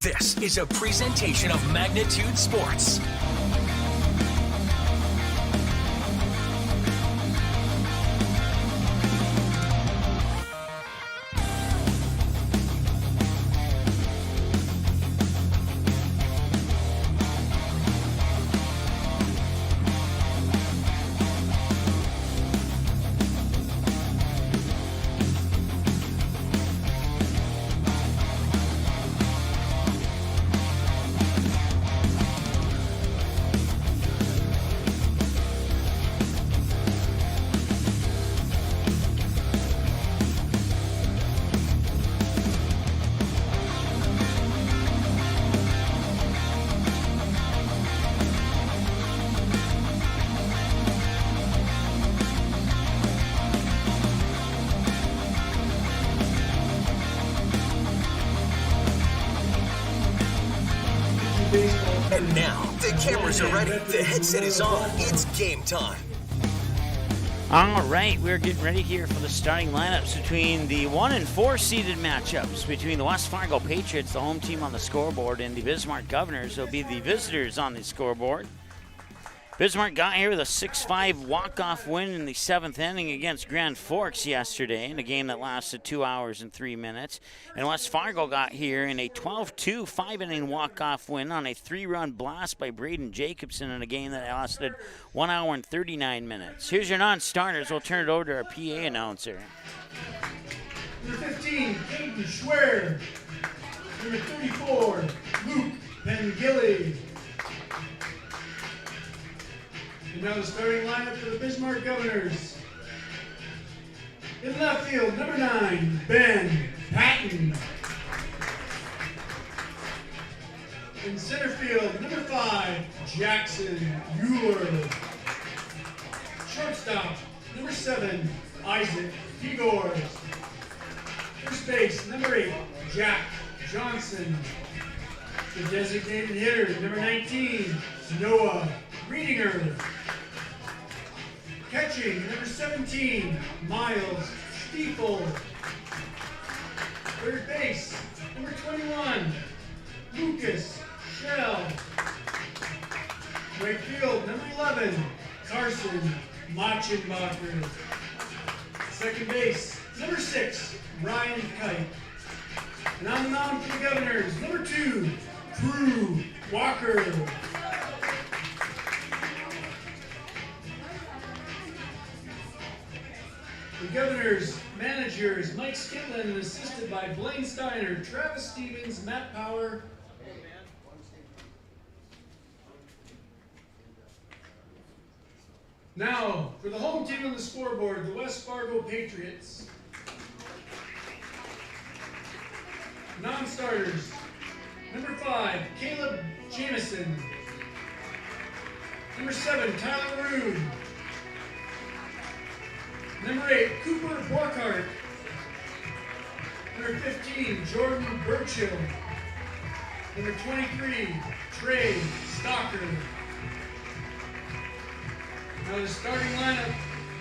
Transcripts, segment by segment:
This is a presentation of Magnitude Sports. And now, the cameras are ready, the headset is on, it's game time. All right, we're getting ready here for the starting lineups between the 1 and 4 seeded matchups between the West Fargo Patriots, the home team on the scoreboard, and the Bismarck Governors. They'll be the visitors on the scoreboard. Bismarck got here with a 6-5 walk-off win in the 7th inning against Grand Forks yesterday in a game that lasted 2 hours and 3 minutes. And West Fargo got here in a 12-2 5-inning walk-off win on a 3-run blast by Braden Jacobson in a game that lasted 1 hour and 39 minutes. Here's your non-starters. We'll turn it over to our PA announcer. Number 15, Caden Schwer. Number 34, Luke Pengilly. And now the starting lineup for the Bismarck Governors. In left field, number 9, Ben Patton. In center field, number 5, Jackson Euler. Shortstop, number 7, Isaac Igor. First base, number 8, Jack Johnson. The designated hitter, number 19, Noah Reedinger. Catching, number 17, Miles Stiefel. Third base, number 21, Lucas Shell. Right field, number 11, Carson Machenbacher. Second base, number 6, Ryan Kite. And on the mound for the Governors, number 2, Drew Walker. The Governors' managers, Mike Skitlin, assisted by Blaine Steiner, Travis Stevens, Matt Power. Now, for the home team on the scoreboard, the West Fargo Patriots. Non-starters, number 5, Caleb Jamison. Number 7, Tyler Rude. Number 8, Cooper Borkhardt. Number 15, Jordan Burchill. Number 23, Trey Stalker. Now the starting lineup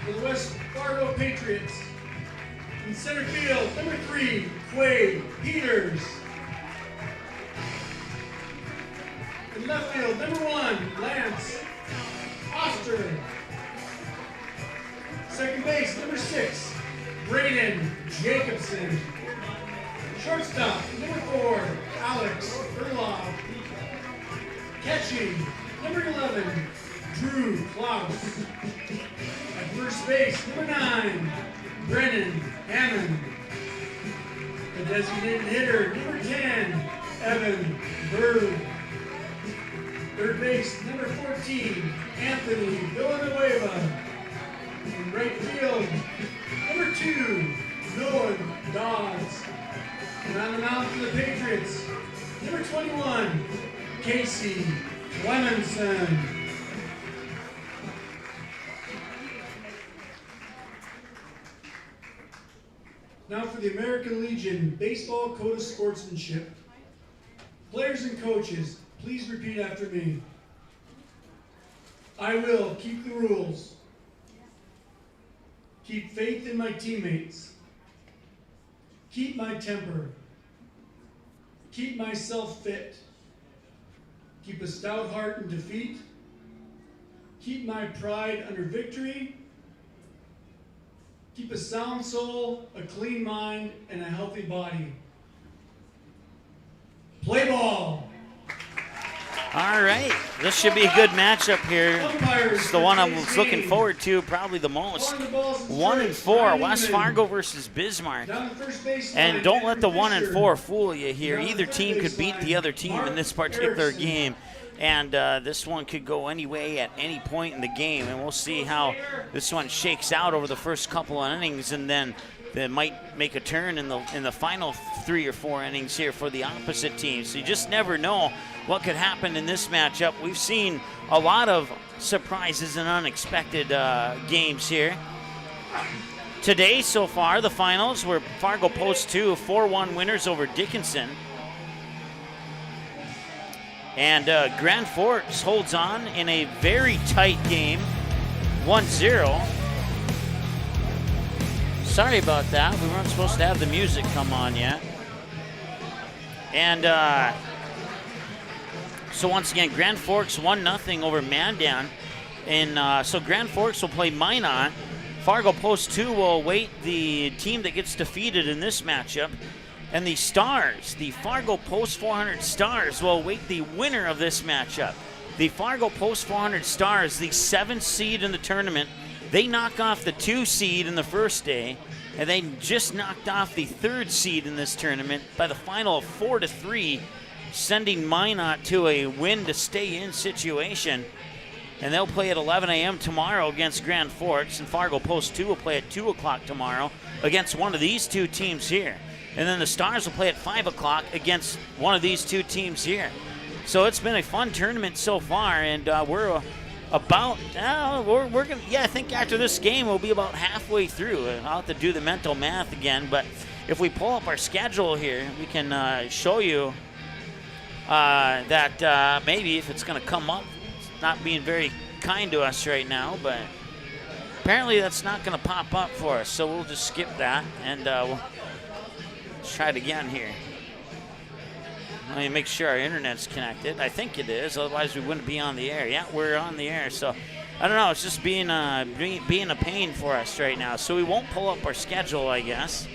for the West Fargo Patriots. In center field, number 3, Quade Peters. In left field, number 1, Lance Oster. Second base, number 6, Braden Jacobson. Shortstop, number 4, Alex Erloff. Catching, number 11, Drew Klaus. At first base, number 9, Brennan Hammond. The designated hitter, number 10, Evan Bird. Third base, number 14, Anthony Villanueva. In right field, number 2, Noah Dodds. And on the mound for the Patriots, number 21, Casey Clemenson. Now for the American Legion Baseball Code of Sportsmanship. Players and coaches, please repeat after me. I will keep the rules. Keep faith in my teammates. Keep my temper. keep myself fit, keep a stout heart in defeat, keep my pride under victory, keep a sound soul, a clean mind, and a healthy body. Play ball. All right, this should be a good matchup here. It's the one I was looking forward to probably the most. 1-4, West Fargo versus Bismarck. And don't let the 1-4 fool you here. Either team could beat the other team in this particular game. And this one could go any way at any point in the game. And we'll see how this one shakes out over the first couple of innings. And then they might make a turn in the final 3 or 4 innings here for the opposite team. So you just never know what could happen in this matchup. We've seen a lot of surprises and unexpected games here. Today, so far, the finals were Fargo Post 2, 4-1 winners over Dickinson. And Grand Forks holds on in a very tight game, 1-0. Sorry about that. We weren't supposed to have the music come on yet. And so once again, Grand Forks 1-0 over Mandan. And so Grand Forks will play Minot. Fargo Post 2 will await the team that gets defeated in this matchup. And the Stars, the Fargo Post 400 Stars, will await the winner of this matchup. The Fargo Post 400 Stars, the 7th seed in the tournament, they knock off the 2 seed in the first day, and they just knocked off the 3rd seed in this tournament by the final of 4-3, sending Minot to a win-to-stay-in situation. And they'll play at 11 a.m. tomorrow against Grand Forks, and Fargo Post 2 will play at 2 o'clock tomorrow against one of these 2 teams here. And then the Stars will play at 5 o'clock against one of these 2 teams here. So it's been a fun tournament so far, and we're about, we're gonna, I think after this game we'll be about halfway through. I'll have to do the mental math again, but if we pull up our schedule here, we can show you that maybe if it's going to come up, it's not being very kind to us right now, but apparently that's not going to pop up for us, so we'll just skip that, and we'll try it again here. Let me make sure our internet's connected. I think it is, otherwise we wouldn't be on the air. Yeah, we're on the air, so I don't know. It's just being a pain for us right now. So we won't pull up our schedule, I guess.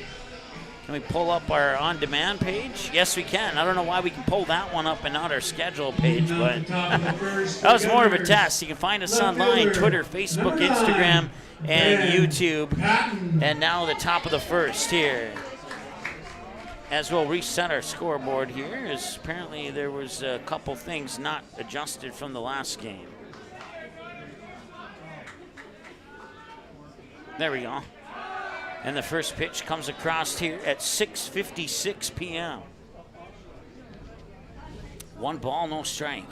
Can we pull up our on-demand page? Yes, we can. I don't know why we can pull that one up and not our schedule page, but that was more of a test. You can find us online, Twitter, Facebook, Instagram, and YouTube. And now the top of the first here. As we'll reset our scoreboard here, as apparently there was a couple things not adjusted from the last game. There we go. And the first pitch comes across here at 6:56 p.m. 1 ball, no strike.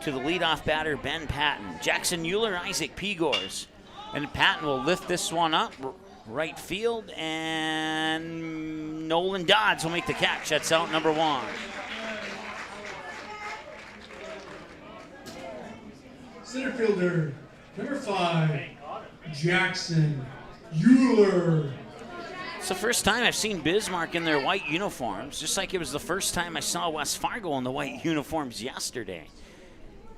To the leadoff batter, Ben Patton. Jackson Euler, Isaac Pegors. And Patton will lift this one up. Right field, and Nolan Dodds will make the catch. That's out number 1. Center fielder, number 5, Jackson Euler. It's the first time I've seen Bismarck in their white uniforms, just like it was the first time I saw West Fargo in the white uniforms yesterday.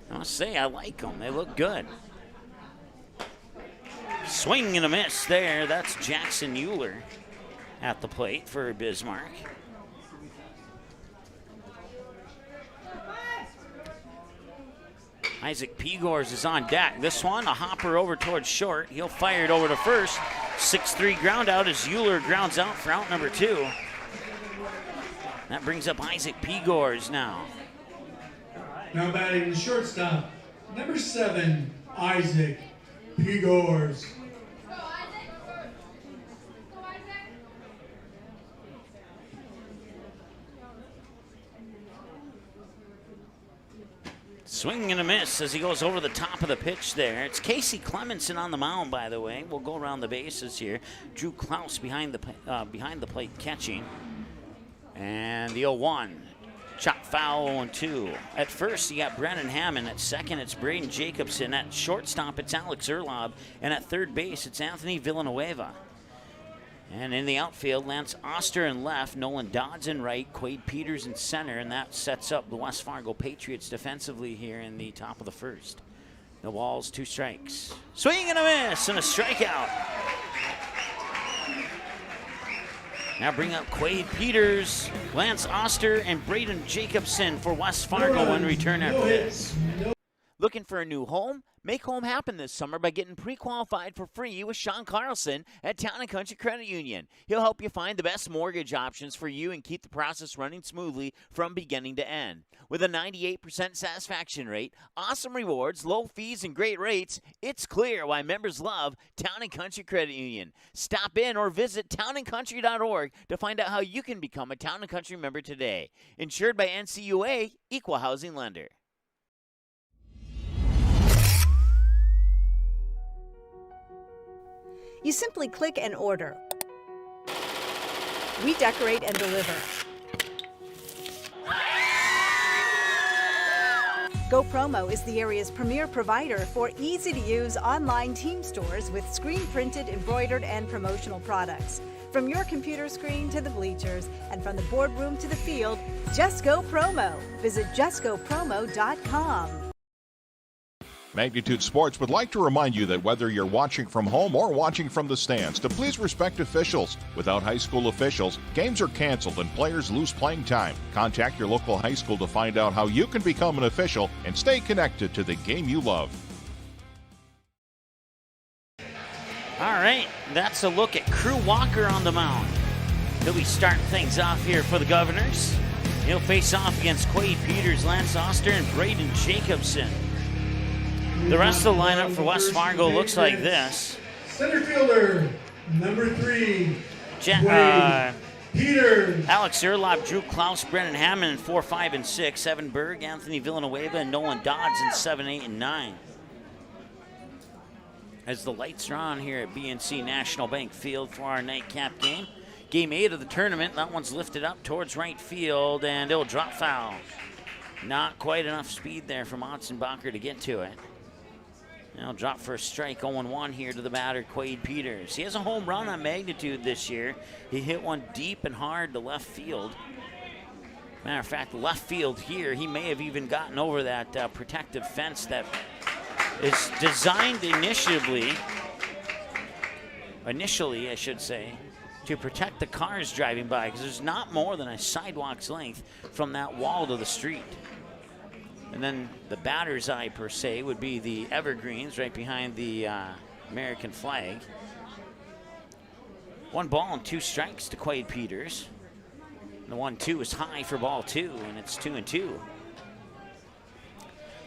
I must say, I like them. They look good. Swing and a miss there. That's Jackson Euler at the plate for Bismarck. Isaac Pegors is on deck. This one, a hopper over towards short. He'll fire it over to first. 6-3 ground out as Euler grounds out for out number 2. That brings up Isaac Pegors now. Now batting the shortstop, number 7, Isaac Pegors. Swing and a miss as he goes over the top of the pitch there. It's Casey Clemenson on the mound, by the way. We'll go around the bases here. Drew Klaus behind the plate catching. And the 0-1. Chop foul 0-2. At first, you got Brennan Hammond. At second, it's Braden Jacobson. At shortstop, it's Alex Erlob. And at third base, it's Anthony Villanueva. And in the outfield, Lance Oster in left, Nolan Dodds in right, Quade Peters in center, and that sets up the West Fargo Patriots defensively here in the top of the first. No balls, 2 strikes. Swing and a miss and a strikeout. Now bring up Quade Peters, Lance Oster, and Braden Jacobson for West Fargo in return after this. Looking for a new home? Make home happen this summer by getting pre-qualified for free with Sean Carlson at Town & Country Credit Union. He'll help you find the best mortgage options for you and keep the process running smoothly from beginning to end. With a 98% satisfaction rate, awesome rewards, low fees, and great rates, it's clear why members love Town & Country Credit Union. Stop in or visit townandcountry.org to find out how you can become a Town & Country member today. Insured by NCUA, Equal Housing Lender. You simply click and order. We decorate and deliver. GoPromo is the area's premier provider for easy-to-use online team stores with screen-printed, embroidered, and promotional products. From your computer screen to the bleachers, and from the boardroom to the field, just go promo. Visit justgopromo.com. Magnitude Sports would like to remind you that whether you're watching from home or watching from the stands, to please respect officials. Without high school officials, games are canceled and players lose playing time. Contact your local high school to find out how you can become an official and stay connected to the game you love. All right, that's a look at Crew Walker on the mound. He'll be starting things off here for the Governors. He'll face off against Quade Peters, Lance Oster, and Braden Jacobson. The rest of the lineup for West Fargo looks like this. Center fielder, number 3, Peters. Alex Erlop, Drew Klaus, Brennan Hammond in 4, 5, and 6. Evan Berg, Anthony Villanueva, and Nolan Dodds in 7, 8, and 9. As the lights are on here at BNC National Bank Field for our nightcap game. Game 8 of the tournament. That one's lifted up towards right field, and it'll drop foul. Not quite enough speed there from Otzenbacher to get to it. Now drop for a strike, 0-1 here to the batter, Quade Peters. He has a home run on Magnitude this year. He hit one deep and hard to left field. Matter of fact, left field here, he may have even gotten over that protective fence that is designed initially, I should say, to protect the cars driving by, because there's not more than a sidewalk's length from that wall to the street. And then the batter's eye, per se, would be the evergreens right behind the American flag. 1 ball and 2 strikes to Quade Peters. The 1-2 is high for ball 2, and it's 2-2.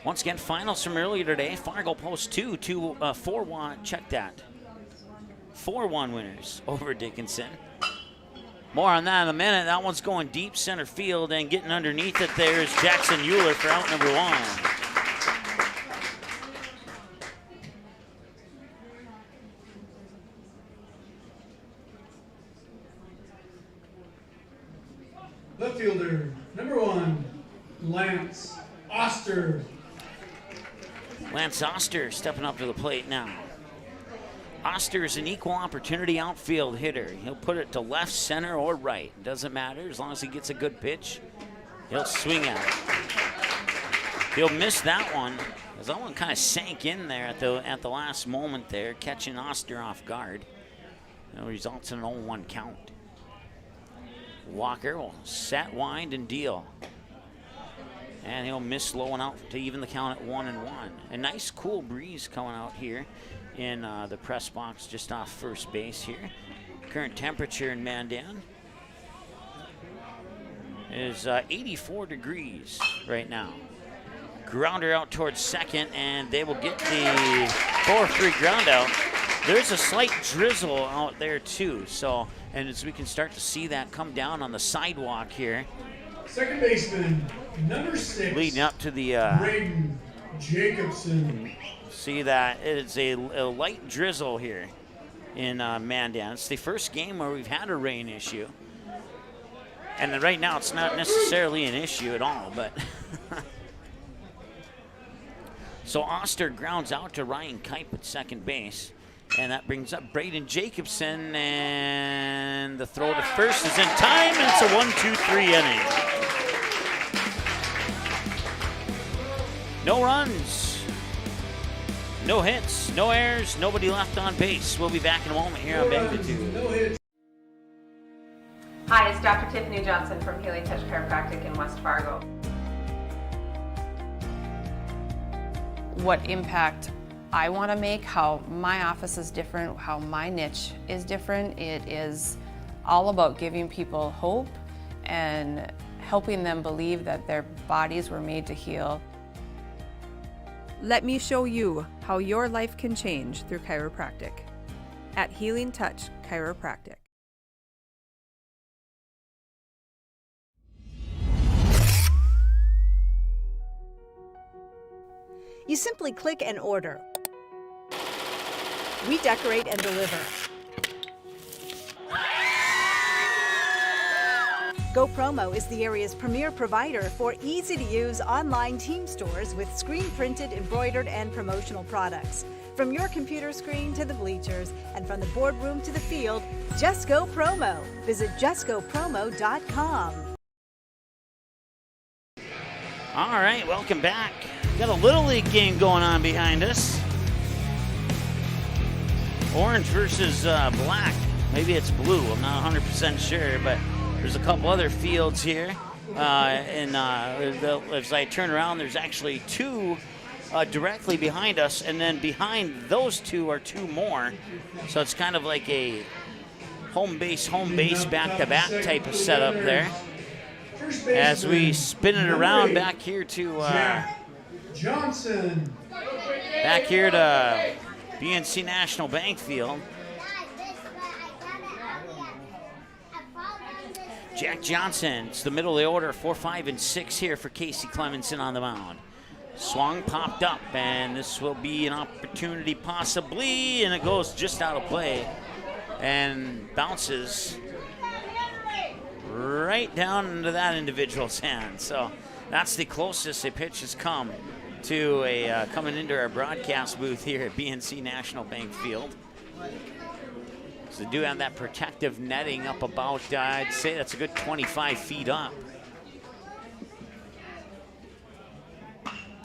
Once again, finals from earlier today. Fargo Post 2, 4-1, check that. 4-1 winners over Dickinson. More on that in a minute. That one's going deep center field, and getting underneath it there is Jackson Euler for out number 1. Left fielder, number 1, Lance Oster. Lance Oster stepping up to the plate now. Oster is an equal opportunity outfield hitter. He'll put it to left, center, or right. Doesn't matter as long as he gets a good pitch. He'll swing at it. He'll miss that one, as that one kind of sank in there at the last moment there, catching Oster off guard. It results in an 0-1 count. Walker will set, wind, and deal. And he'll miss low and out to even the count at 1-1. A nice cool breeze coming out here in the press box just off first base here. Current temperature in Mandan is 84 degrees right now. Grounder out towards second, and they will get the 4-3 ground out. There's a slight drizzle out there too, so, and as we can start to see that come down on the sidewalk here. Second baseman, number 6, leading up to the Braden Jacobson. See that it's a light drizzle here in Mandan. It's the first game where we've had a rain issue, and then right now it's not necessarily an issue at all, but so Oster grounds out to Ryan Kipe at second base. And that brings up Braden Jacobson, and the throw to first is in time, and it's a 1-2-3 inning. No runs, no hits, no errors, nobody left on base. We'll be back in a moment here on Magnitude. Hi, it's Dr. Tiffany Johnson from Healing Touch Chiropractic in West Fargo. What impact I want to make, how my office is different, how my niche is different. It is all about giving people hope and helping them believe that their bodies were made to heal. Let me show you how your life can change through chiropractic at Healing Touch Chiropractic. You simply click and order. We decorate and deliver. Go Promo is the area's premier provider for easy-to-use online team stores with screen-printed, embroidered, and promotional products. From your computer screen to the bleachers, and from the boardroom to the field, just go Promo. Visit justgopromo.com. All right, welcome back. Got a Little League game going on behind us. Orange versus black. Maybe it's blue. I'm not 100% sure, but there's a couple other fields here. As I turn around, there's actually two directly behind us, and then behind those two are two more. So it's kind of like a home base, back-to-back type of setup there. As we spin it around back here to Johnson. back here to BNC National Bank Field. Jack Johnson, it's the middle of the order, 4, 5, and 6 here for Casey Clemenson on the mound. Swung, popped up, and this will be an opportunity possibly, and it goes just out of play and bounces right down into that individual's hand. So that's the closest a pitch has come to a coming into our broadcast booth here at BNC National Bank Field. So they do have that protective netting up about, I'd say that's a good 25 feet up.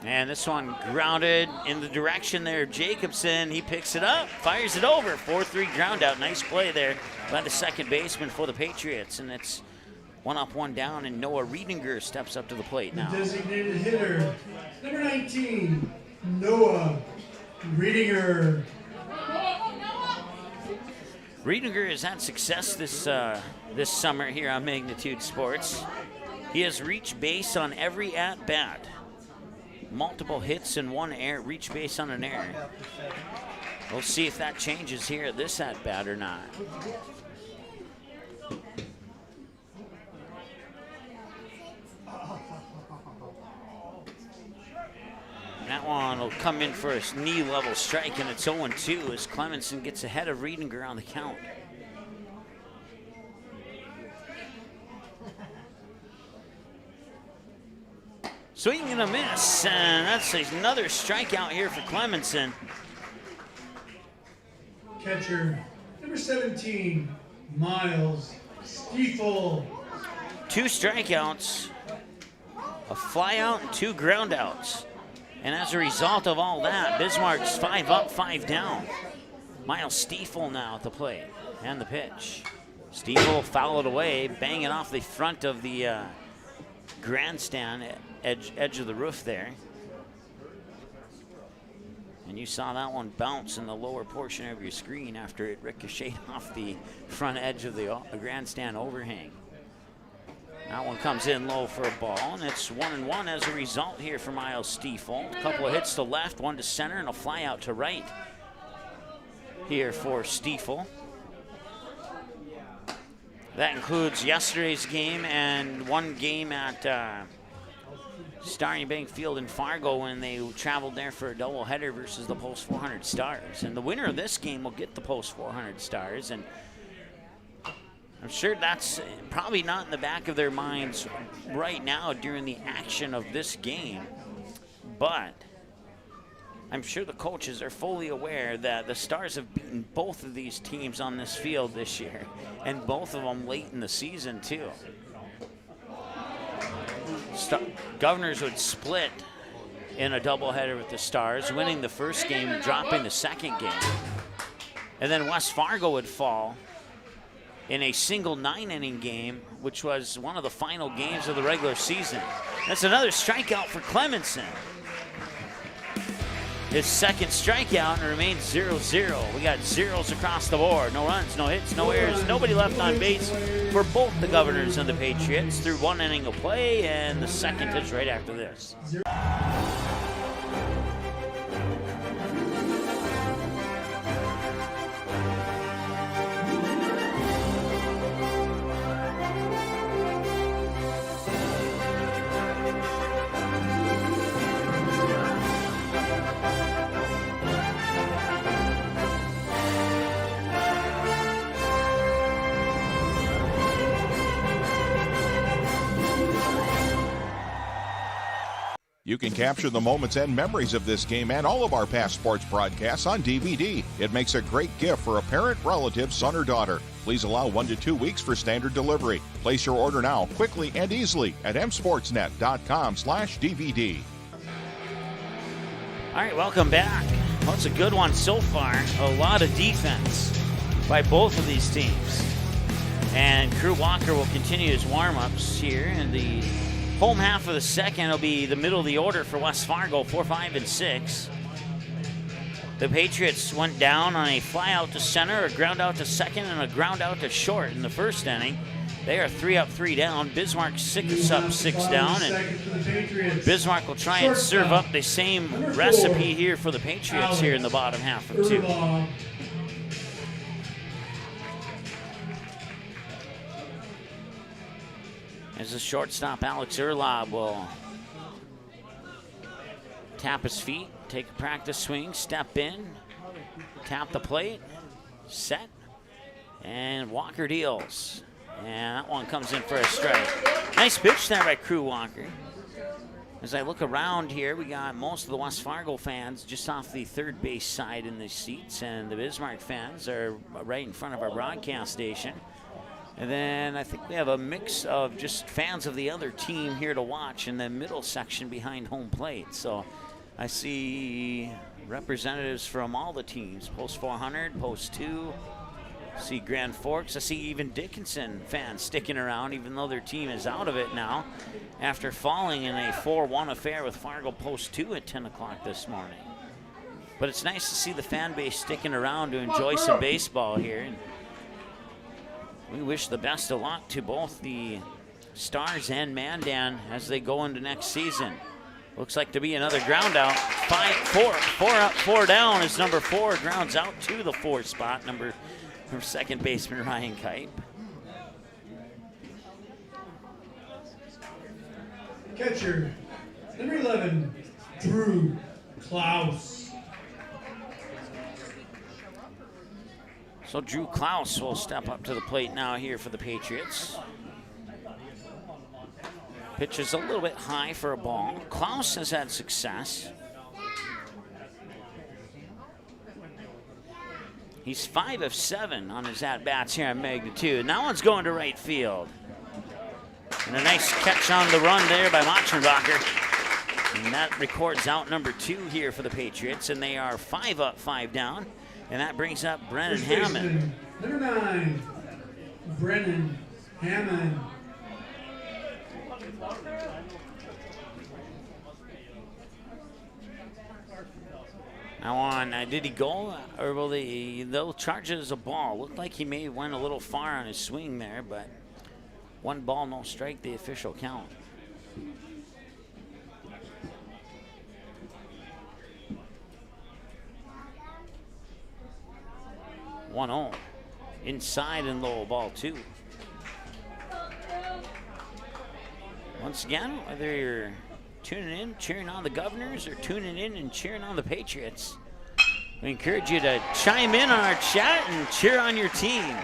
And this one grounded in the direction there of Jacobson. He picks it up, fires it over. 4-3 ground out. Nice play there by the second baseman for the Patriots. And it's 1 up, 1 down, and Noah Riedinger steps up to the plate now. The designated hitter, number 19, Noah Riedinger. Riedinger has had success this summer here on Magnitude Sports. He has reached base on every at-bat. Multiple hits and 1 error, reach base on an error. We'll see if that changes here at this at-bat or not. That one will come in for a knee-level strike, and it's 0-2 as Clemenson gets ahead of Riedinger on the count. Swing and a miss, and that's another strikeout here for Clemenson. Catcher, number 17, Miles Stiefel. 2 strikeouts, a flyout, and 2 groundouts. And as a result of all that, Bismarck's 5 up, 5 down. Miles Stiefel now at the plate and the pitch. Stiefel fouled away, banging off the front of the grandstand edge of the roof there. And you saw that one bounce in the lower portion of your screen after it ricocheted off the front edge of the grandstand overhang. That one comes in low for a ball, and it's 1-1 as a result here for Miles Stiefel. A couple of hits to left, 1 to center, and a fly out to right here for Stiefel. That includes yesterday's game and 1 game at Starry Bank Field in Fargo when they traveled there for a doubleheader versus the Post 400 Stars. And the winner of this game will get the Post 400 Stars. And I'm sure that's probably not in the back of their minds right now during the action of this game. But I'm sure the coaches are fully aware that the Stars have beaten both of these teams on this field this year, and both of them late in the season too. Governors would split in a doubleheader with the Stars, winning the first game, dropping the second game. And then West Fargo would fall in a single 9-inning game, which was one of the final games of the regular season. That's another strikeout for Clemenson. His second strikeout, and remains 0-0. We got zeros across the board. No runs, no hits, no errors, nobody left on base for both the Governors and the Patriots through 1 inning of play, and the second is right after this. You can capture the moments and memories of this game and all of our past sports broadcasts on DVD. It makes a great gift for a parent, relative, son, or daughter. Please allow 1 to 2 weeks for standard delivery. Place your order now, quickly and easily at msportsnet.com/DVD. All right, welcome back. Well, it's a good one so far. A lot of defense by both of these teams. And Crew Walker will continue his warm-ups here in the home half of the second. Will be the middle of the order for West Fargo, 4, 5, and 6. The Patriots went down on a fly out to center, a ground out to second, and a ground out to short in the first inning. They are 3 up, 3 down. Bismarck 6 up, 6 down, and Bismarck will try and serve up the same recipe here for the Patriots here in the bottom half of 2. As the shortstop, Alex Erlob, will tap his feet, take a practice swing, step in, tap the plate, set, and Walker deals. And that one comes in for a strike. Nice pitch there by Crew Walker. As I look around here, we got most of the West Fargo fans just off the third base side in the seats, and the Bismarck fans are right in front of our broadcast station. And then I think we have a mix of just fans of the other team here to watch in the middle section behind home plate. So I see representatives from all the teams, Post 400, Post 2, see Grand Forks. I see even Dickinson fans sticking around even though their team is out of it now after falling in a 4-1 affair with Fargo Post 2 at 10 o'clock this morning. But it's nice to see the fan base sticking around to enjoy some baseball here. We wish the best of luck to both the Stars and Mandan as they go into next season. Looks like to be another ground out. 4 up, 4 down as number 4 grounds out to the 4 spot, from second baseman Ryan Kipe. Catcher, number 11, Drew Klaus. So Drew Klaus will step up to the plate now here for the Patriots. Pitch is a little bit high for a ball. Klaus has had success. He's 5 of 7 on his at-bats here on Magnitude. And that one's going to right field. And a nice catch on the run there by Machenbacher. And that records out number 2 here for the Patriots. And they are 5 up, 5 down. And that brings up Brennan Hammond. Number 9, Brennan Hammond. Now on, did he go, or will they'll charge it as a ball? Looked like he may have went a little far on his swing there, but 1 ball, no strike, the official count. One-0, inside and low, ball 2. Once again, whether you're tuning in, cheering on the Governors, or tuning in and cheering on the Patriots, we encourage you to chime in on our chat and cheer on your team.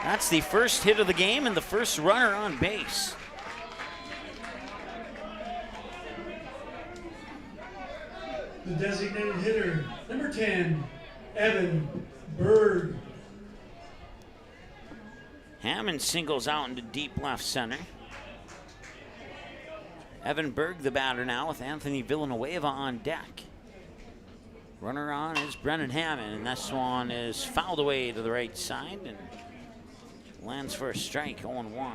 That's the first hit of the game and the first runner on base. The The designated hitter, number 10, Evan Berg. Hammond singles out into deep left center. Evan Berg, the batter now, with Anthony Villanueva on deck. Runner on is Brennan Hammond, and this one is fouled away to the right side and lands for a strike, 0-1.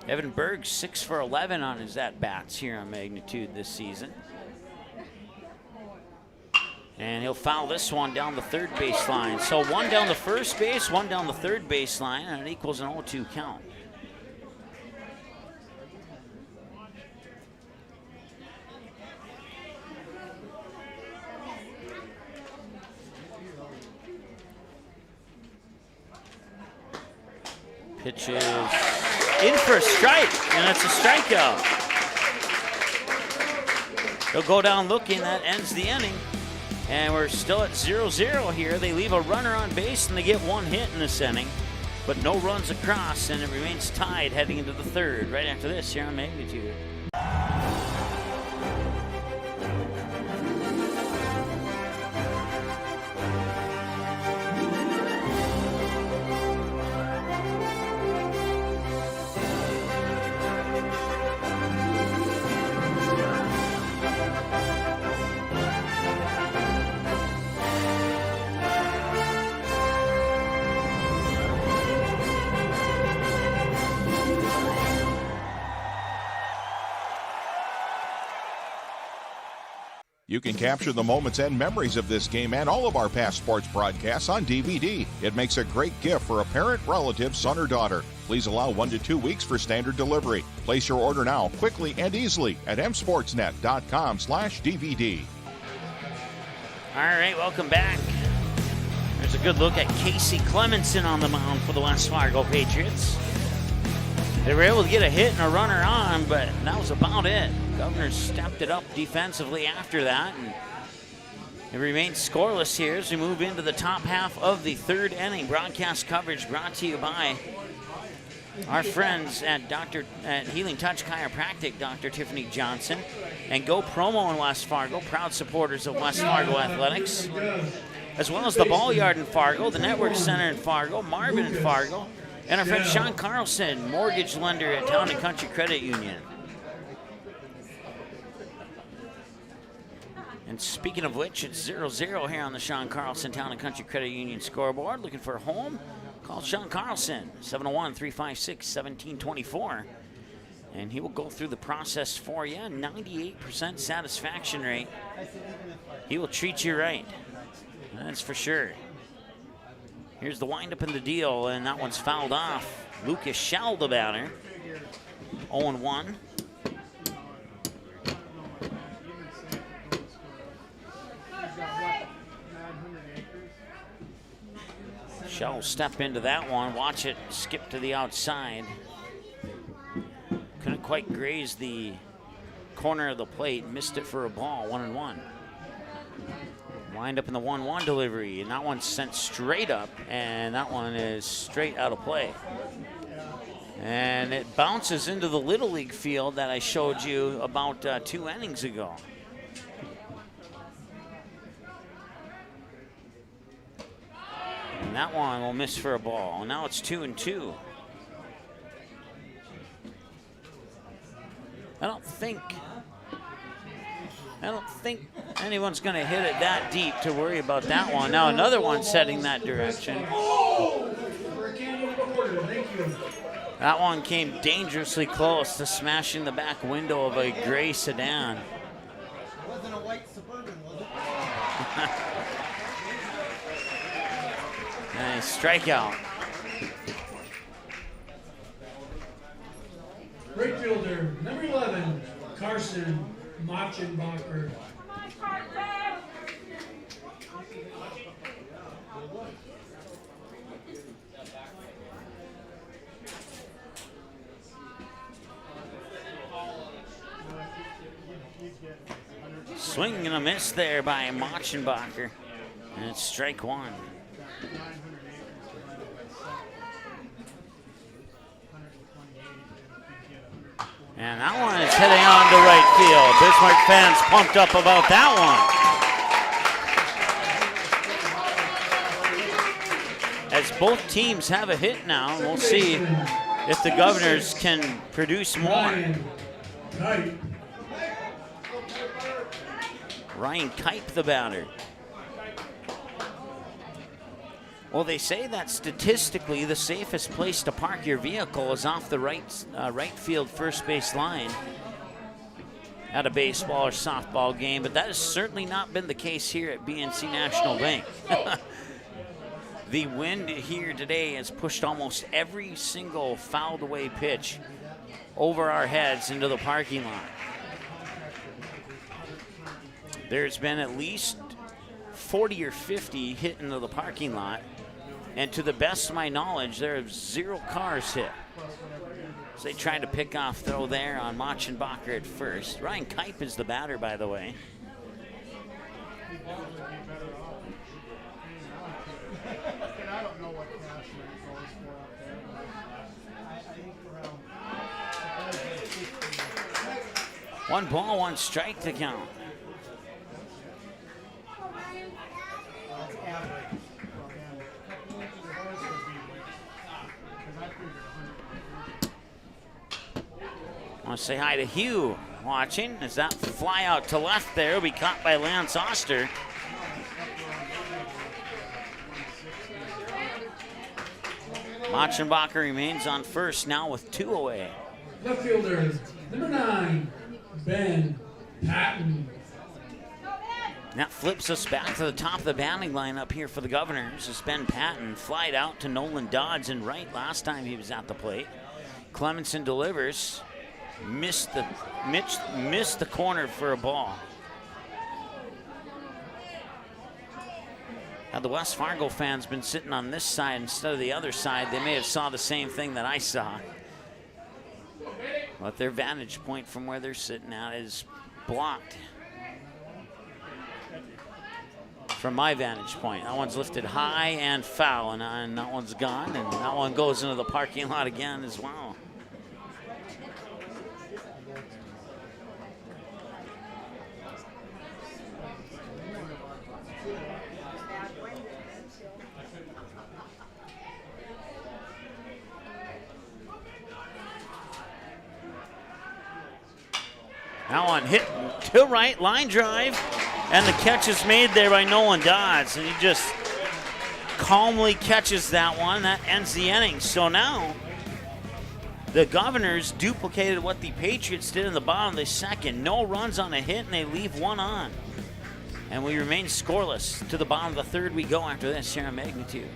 Evan Berg, 6 for 11 on his at-bats here on Magnitude this season. And he'll foul this one down the third baseline. So one down the first base, one down the third baseline, and it equals an 0-2 count. Pitch is in for a strike, and it's a strikeout. He'll go down looking, that ends the inning. And we're still at 0-0 here. They leave a runner on base and they get one hit in this inning, but no runs across, and it remains tied heading into the third right after this here on Magnitude. You can capture the moments and memories of this game and all of our past sports broadcasts on DVD. It makes a great gift for a parent, relative, son, or daughter. Please allow 1 to 2 weeks for standard delivery. Place your order now, quickly and easily at msportsnet.com/DVD. All right, welcome back. There's a good look at Casey Clemenson on the mound for the West Fargo Patriots. They were able to get a hit and a runner on, but that was about it. Governors stepped it up defensively after that, and it remains scoreless here as we move into the top half of the third inning. Broadcast coverage brought to you by our friends at Healing Touch Chiropractic, Dr. Tiffany Johnson, and Go Promo in West Fargo, proud supporters of West Fargo Athletics, as well as the Ball Yard in Fargo, the Network Center in Fargo, Marvin in Fargo, and our friend Sean Carlson, mortgage lender at Town and Country Credit Union. And speaking of which, it's 0-0 here on the Sean Carlson Town and Country Credit Union scoreboard. Looking for a home? Call Sean Carlson, 701-356-1724. And he will go through the process for you. 98% satisfaction rate. He will treat you right. That's for sure. Here's the windup in the deal, and that one's fouled off. Lucas Schell, the batter. 0-1. Schell will step into that one. Watch it skip to the outside. Couldn't quite graze the corner of the plate. Missed it for a ball. 1-1. Wind up in the 1-1 delivery, and that one's sent straight up, and that one is straight out of play. And it bounces into the Little League field that I showed you about 2 innings ago. And that one will miss for a ball. Now it's 2-2. I don't think anyone's going to hit it that deep to worry about that one. Now another one setting that direction. That one came dangerously close to smashing the back window of a gray sedan. It wasn't a white Suburban, was it? Nice strikeout. Right fielder, number 11, Carson Machenbacher. Swing and a miss there by Machenbacher. And it's strike one. And that one is heading on to right field. Bismarck fans pumped up about that one. As both teams have a hit now, we'll see if the Governors can produce more. Ryan Kipe, the batter. Well, they say that statistically the safest place to park your vehicle is off the right field first base line at a baseball or softball game, but that has certainly not been the case here at BNC National Bank. The wind here today has pushed almost every single fouled away pitch over our heads into the parking lot. There's been at least 40 or 50 hit into the parking lot. And to the best of my knowledge, there are 0 cars hit. So they tried to pick off throw there on Machenbacher at first. Ryan Kipe is the batter, by the way. One ball, one strike to count. I want to say hi to Hugh watching as that fly out to left there will be caught by Lance Oster. Machenbacher remains on first now with 2 away. Left fielder, number 9, Ben Patton. That flips us back to the top of the batting lineup here for the Governors as Ben Patton flied out to Nolan Dodds in right last time he was at the plate. Clemenson delivers. Missed the corner for a ball. Had the West Fargo fans been sitting on this side instead of the other side, they may have saw the same thing that I saw. But their vantage point from where they're sitting at is blocked. From my vantage point, that one's lifted high and foul, and that one's gone, and that one goes into the parking lot again as well. That one hit to right, line drive, and the catch is made there by Nolan Dodds, and he just calmly catches that one. That ends the inning. So now the Governors duplicated what the Patriots did in the bottom of the second. No runs on a hit, and they leave one on. And we remain scoreless. To the bottom of the third we go after this here on Magnitude.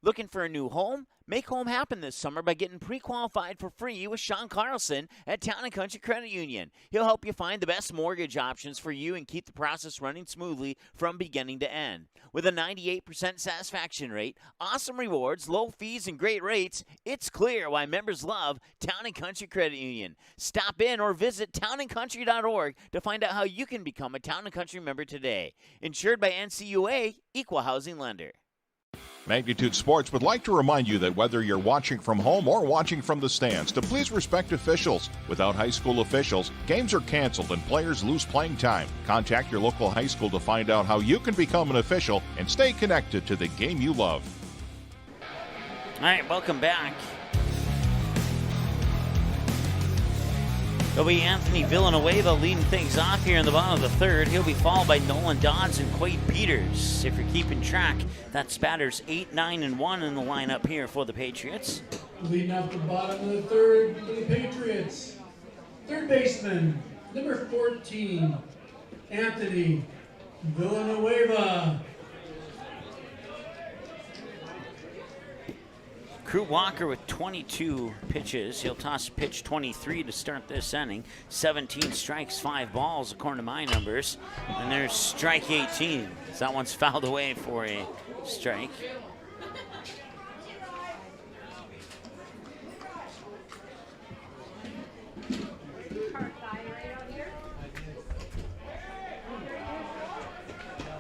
Looking for a new home? Make home happen this summer by getting pre-qualified for free with Sean Carlson at Town & Country Credit Union. He'll help you find the best mortgage options for you and keep the process running smoothly from beginning to end. With a 98% satisfaction rate, awesome rewards, low fees, and great rates, it's clear why members love Town & Country Credit Union. Stop in or visit townandcountry.org to find out how you can become a Town & Country member today. Insured by NCUA, Equal Housing Lender. Magnitude Sports would like to remind you that whether you're watching from home or watching from the stands, to please respect officials. Without high school officials, games are canceled and players lose playing time. Contact your local high school to find out how you can become an official and stay connected to the game you love. All right, welcome back. It'll be Anthony Villanueva leading things off here in the bottom of the third. He'll be followed by Nolan Dodds and Quade Peters. If you're keeping track, that's batters 8, 9, and 1 in the lineup here for the Patriots. Leading off the bottom of the third for the Patriots, third baseman, number 14, Anthony Villanueva. Crew Walker with 22 pitches. He'll toss pitch 23 to start this inning. 17 strikes, 5 balls, according to my numbers. And there's strike 18. So that one's fouled away for a strike.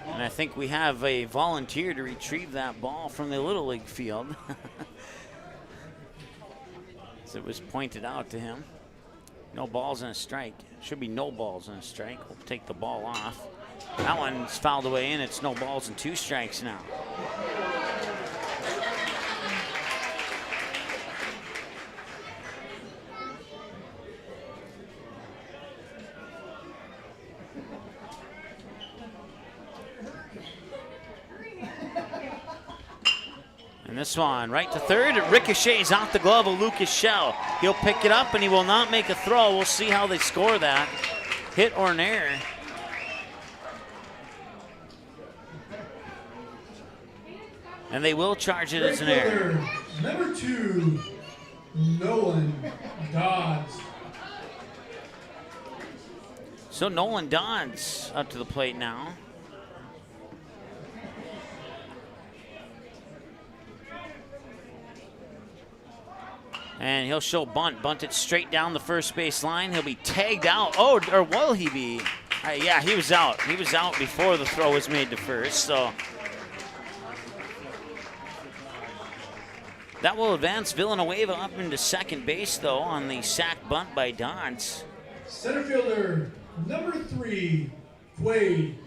And I think we have a volunteer to retrieve that ball from the Little League field. As it was pointed out to him. No balls and a strike. Should be no balls and a strike. We'll take the ball off. That one's fouled away in. It's no balls and 2 strikes now. And this one right to third. It ricochets off the glove of Lucas Schell. He'll pick it up and he will not make a throw. We'll see how they score that. Hit or an error. And they will charge it as an error. Number 2, Nolan Dodds. So Nolan Dodds up to the plate now. And he'll show bunt. Bunt it straight down the first base line. He'll be tagged out. Oh, or will he be? Yeah, he was out. He was out before the throw was made to first. So that will advance Villanueva up into second base, though, on the sac bunt by Dodds. Center fielder, number 3, Quade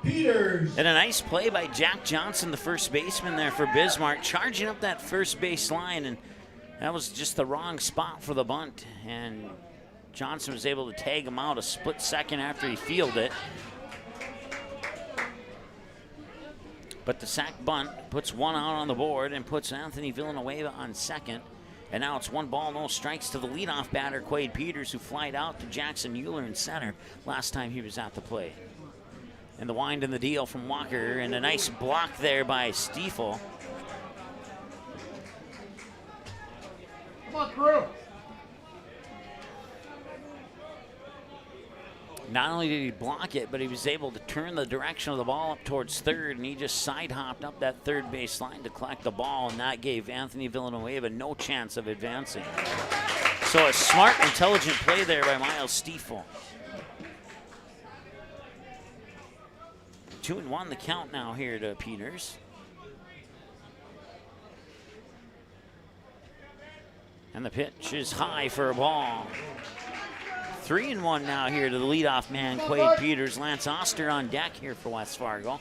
Peters. And a nice play by Jack Johnson, the first baseman there for Bismarck, charging up that first base line, and that was just the wrong spot for the bunt. And Johnson was able to tag him out a split second after he fielded it. But the sac bunt puts one out on the board and puts Anthony Villanueva on second. And now it's 1 ball, no strikes to the leadoff batter, Quade Peters, who flied out to Jackson Euler in center last time he was at the plate. And the wind and the deal from Walker, and a nice block there by Stiefel. Come on, crew. Not only did he block it, but he was able to turn the direction of the ball up towards third, and he just side hopped up that third base line to collect the ball, and that gave Anthony Villanueva no chance of advancing. So a smart, intelligent play there by Miles Stiefel. 2-1 the count now here to Peters. And the pitch is high for a ball. 3-1 now here to the leadoff man, Quade Peters. Lance Oster on deck here for West Fargo.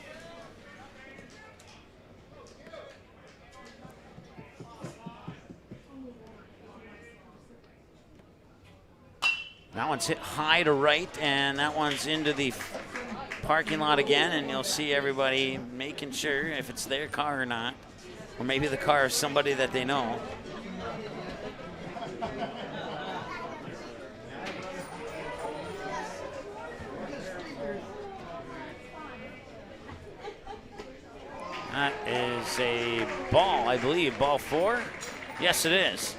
That one's hit high to right, and that one's into the parking lot again, and you'll see everybody making sure if it's their car or not, or maybe the car of somebody that they know. That is a ball, I believe. Ball 4? Yes, it is.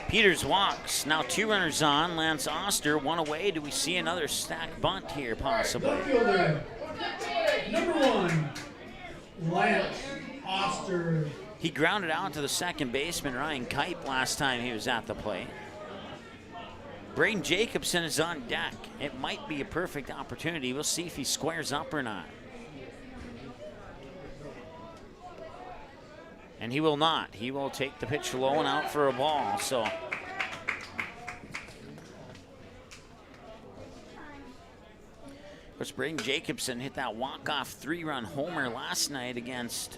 Peters walks. Now 2 runners on. Lance Oster, 1 away. Do we see another stack bunt here, possibly? Left fielder, number 1, Lance Oster. He grounded out to the second baseman, Ryan Kipe, last time he was at the plate. Braden Jacobson is on deck. It might be a perfect opportunity. We'll see if he squares up or not. And he will not. He will take the pitch low and out for a ball. So of course, Braden Jacobson hit that walk-off 3-run homer last night against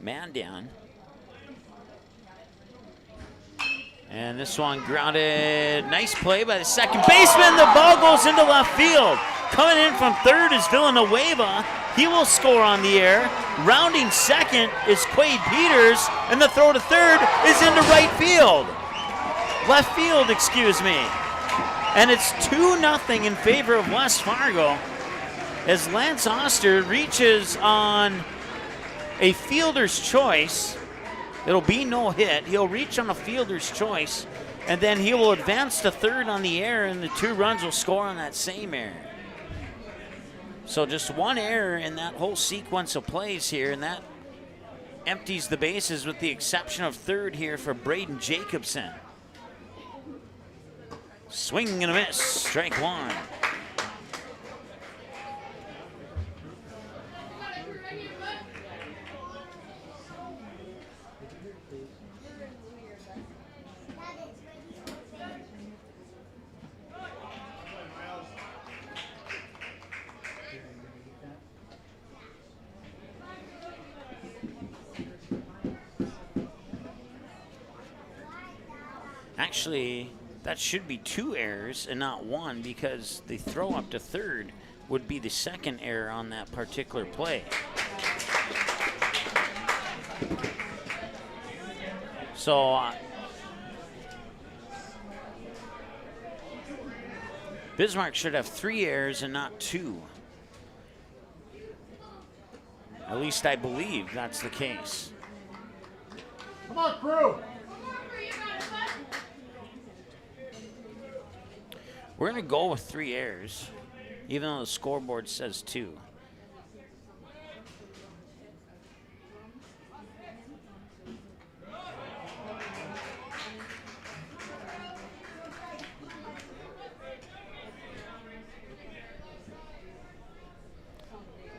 Mandan. And this one grounded. Nice play by the second baseman. The ball goes into left field. Coming in from third is Villanueva. He will score on the air. Rounding second is Quade Peters, and the throw to third is into right field. Left field, excuse me. And it's 2-0 in favor of West Fargo as Lance Oster reaches on a fielder's choice. It'll be no hit. He'll reach on a fielder's choice, and then he will advance to third on the air, and the 2 runs will score on that same error. So just 1 error in that whole sequence of plays here, and that empties the bases with the exception of third here for Braden Jacobson. Swing and a miss, strike 1. Actually, that should be 2 errors and not 1, because the throw up to third would be the second error on that particular play. So Bismarck should have 3 errors and not 2. At least I believe that's the case. Come on, crew. We're going to go with 3 errors, even though the scoreboard says 2.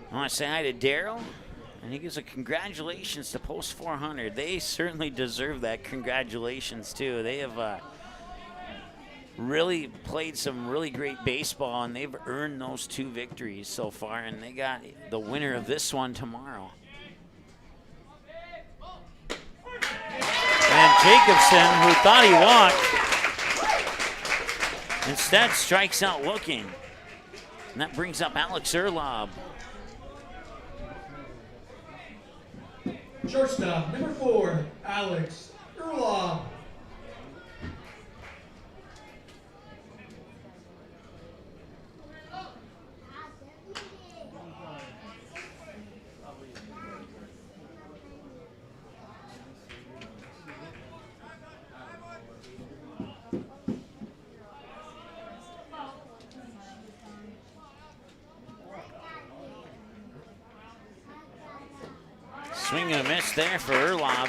I want to say hi to Daryl, and he gives a congratulations to Post 400. They certainly deserve that congratulations, too. They have really played some really great baseball, and they've earned those 2 victories so far, and they got the winner of this one tomorrow. And Jacobson, who thought he walked, instead strikes out looking. And that brings up Alex Erlob. Shortstop, number 4, Alex Erlob. Swing and a miss there for Erlob.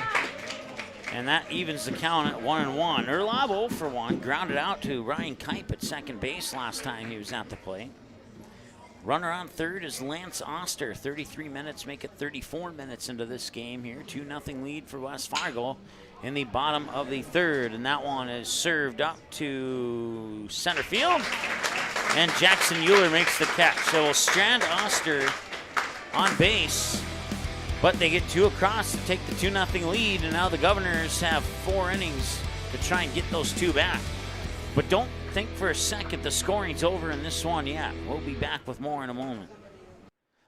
And that evens the count at 1-1. Erlob 0 for 1, grounded out to Ryan Kipe at second base last time he was at the plate. Runner on third is Lance Oster. 33 minutes, make it 34 minutes into this game here. 2-0 lead for West Fargo in the bottom of the third. And that one is served up to center field. And Jackson Euler makes the catch. So we'll strand Oster on base. But they get 2 across to take the 2-0 lead, and now the Governors have 4 innings to try and get those 2 back. But don't think for a second the scoring's over in this one yet. We'll be back with more in a moment.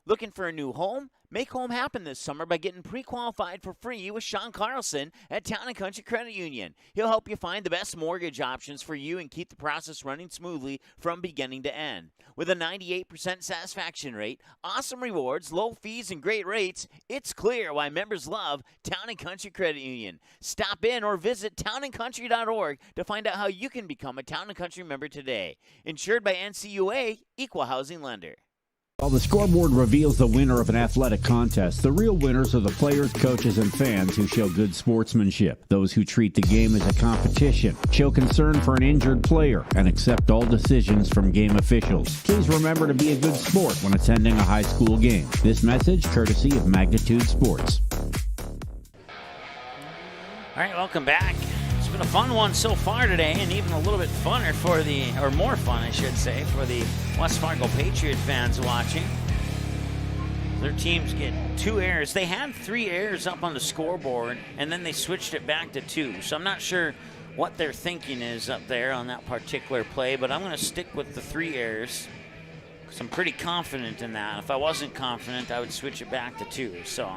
Looking for a new home? Make home happen this summer by getting pre-qualified for free with Sean Carlson at Town & Country Credit Union. He'll help you find the best mortgage options for you and keep the process running smoothly from beginning to end. With a 98% satisfaction rate, awesome rewards, low fees, and great rates, it's clear why members love Town & Country Credit Union. Stop in or visit townandcountry.org to find out how you can become a Town & Country member today. Insured by NCUA, Equal Housing Lender. While the scoreboard reveals the winner of an athletic contest, the real winners are the players, coaches, and fans who show good sportsmanship. Those who treat the game as a competition, show concern for an injured player, and accept all decisions from game officials. Please remember to be a good sport when attending a high school game. This message courtesy of Magnitude Sports. All right, welcome back. It's been a fun one so far today, and even a little bit funner for the, or more fun, I should say, for the West Fargo Patriot fans watching. Their teams get 2 errors. They had 3 errors up on the scoreboard, and then they switched it back to 2. So I'm not sure what their thinking is up there on that particular play, but I'm going to stick with the 3 errors because I'm pretty confident in that. If I wasn't confident, I would switch it back to 2. So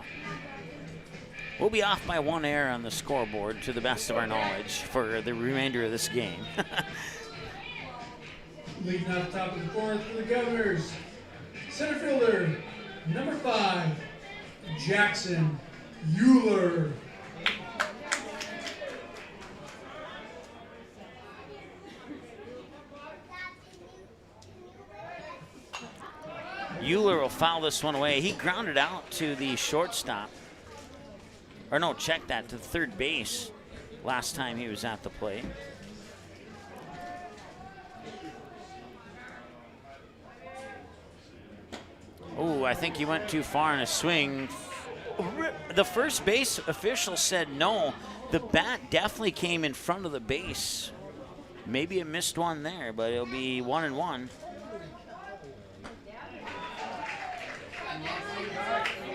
we'll be off by 1 error on the scoreboard to the best of our knowledge for the remainder of this game. Leading off top of the 4th for the Governors, center fielder, number 5, Jackson Euler. Euler will foul this one away. He grounded out to the shortstop. Or no, check that, to third base last time he was at the plate. Oh, I think he went too far in a swing. The first base official said no. The bat definitely came in front of the base. Maybe a missed one there, but it'll be 1-1.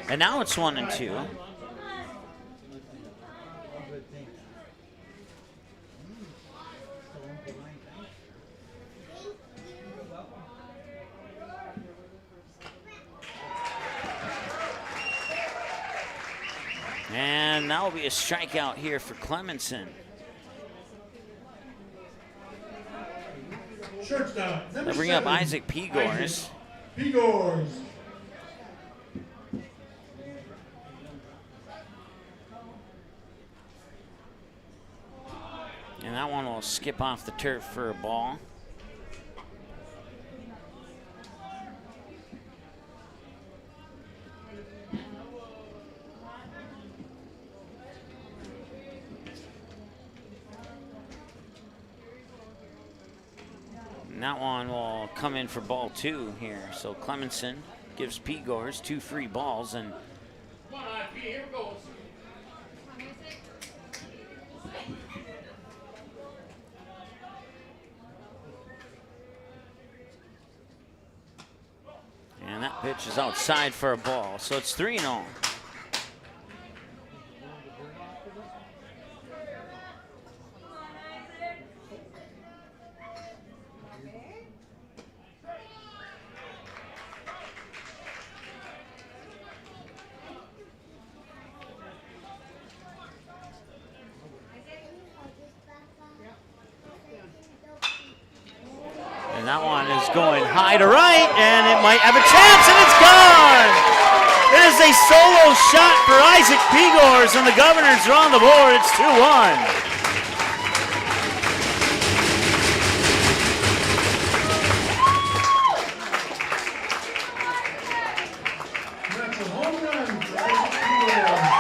And now it's 1-2. And that will be a strikeout here for Clemenson. Shortstop, number They'll bring up 7, Isaac Pegors. Pegors. And that one will skip off the turf for a ball. And that one will come in for ball 2 here. So Clemenson gives Pegors 2 free balls, and that pitch is outside for a ball. So it's 3-0. And that one is going high to right, and it might have a chance, and it's gone! It is a solo shot for Isaac Pegors, and the Governors are on the board. It's 2-1. That's a home run for Isaac Pegors.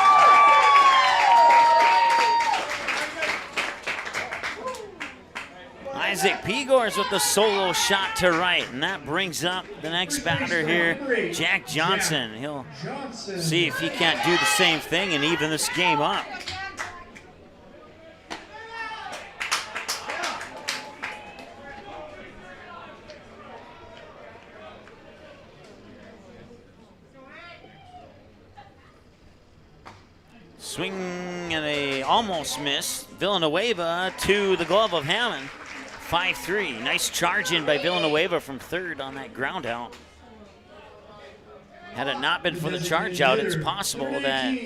Isaac Pegors with the solo shot to right, and that brings up the next batter here, Jack Johnson. He'll see if he can't do the same thing and even this game up. Swing and a almost miss. Villanueva to the glove of Hammond. 5-3. Nice charge in by Villanueva from third on that ground out. Had it not been for the charge out, it's possible that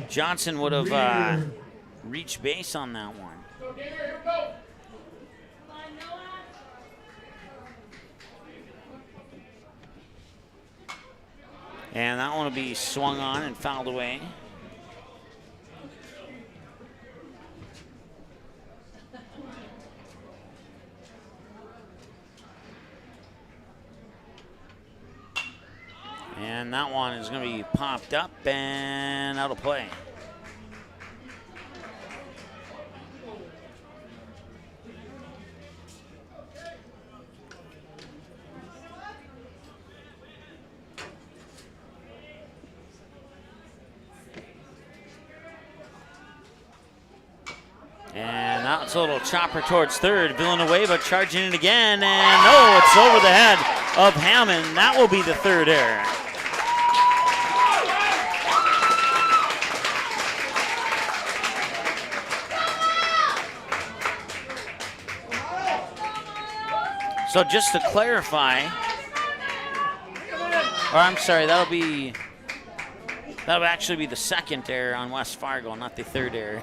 Johnson would have reached base on that one. And that one will be swung on and fouled away. And that one is going to be popped up and out of play. And that's a little chopper towards third. Villanueva charging it again, and no, it's over the head of Hammond. That will be the third error. So just to clarify, or I'm sorry, that'll actually be the second error on West Fargo, not the third error.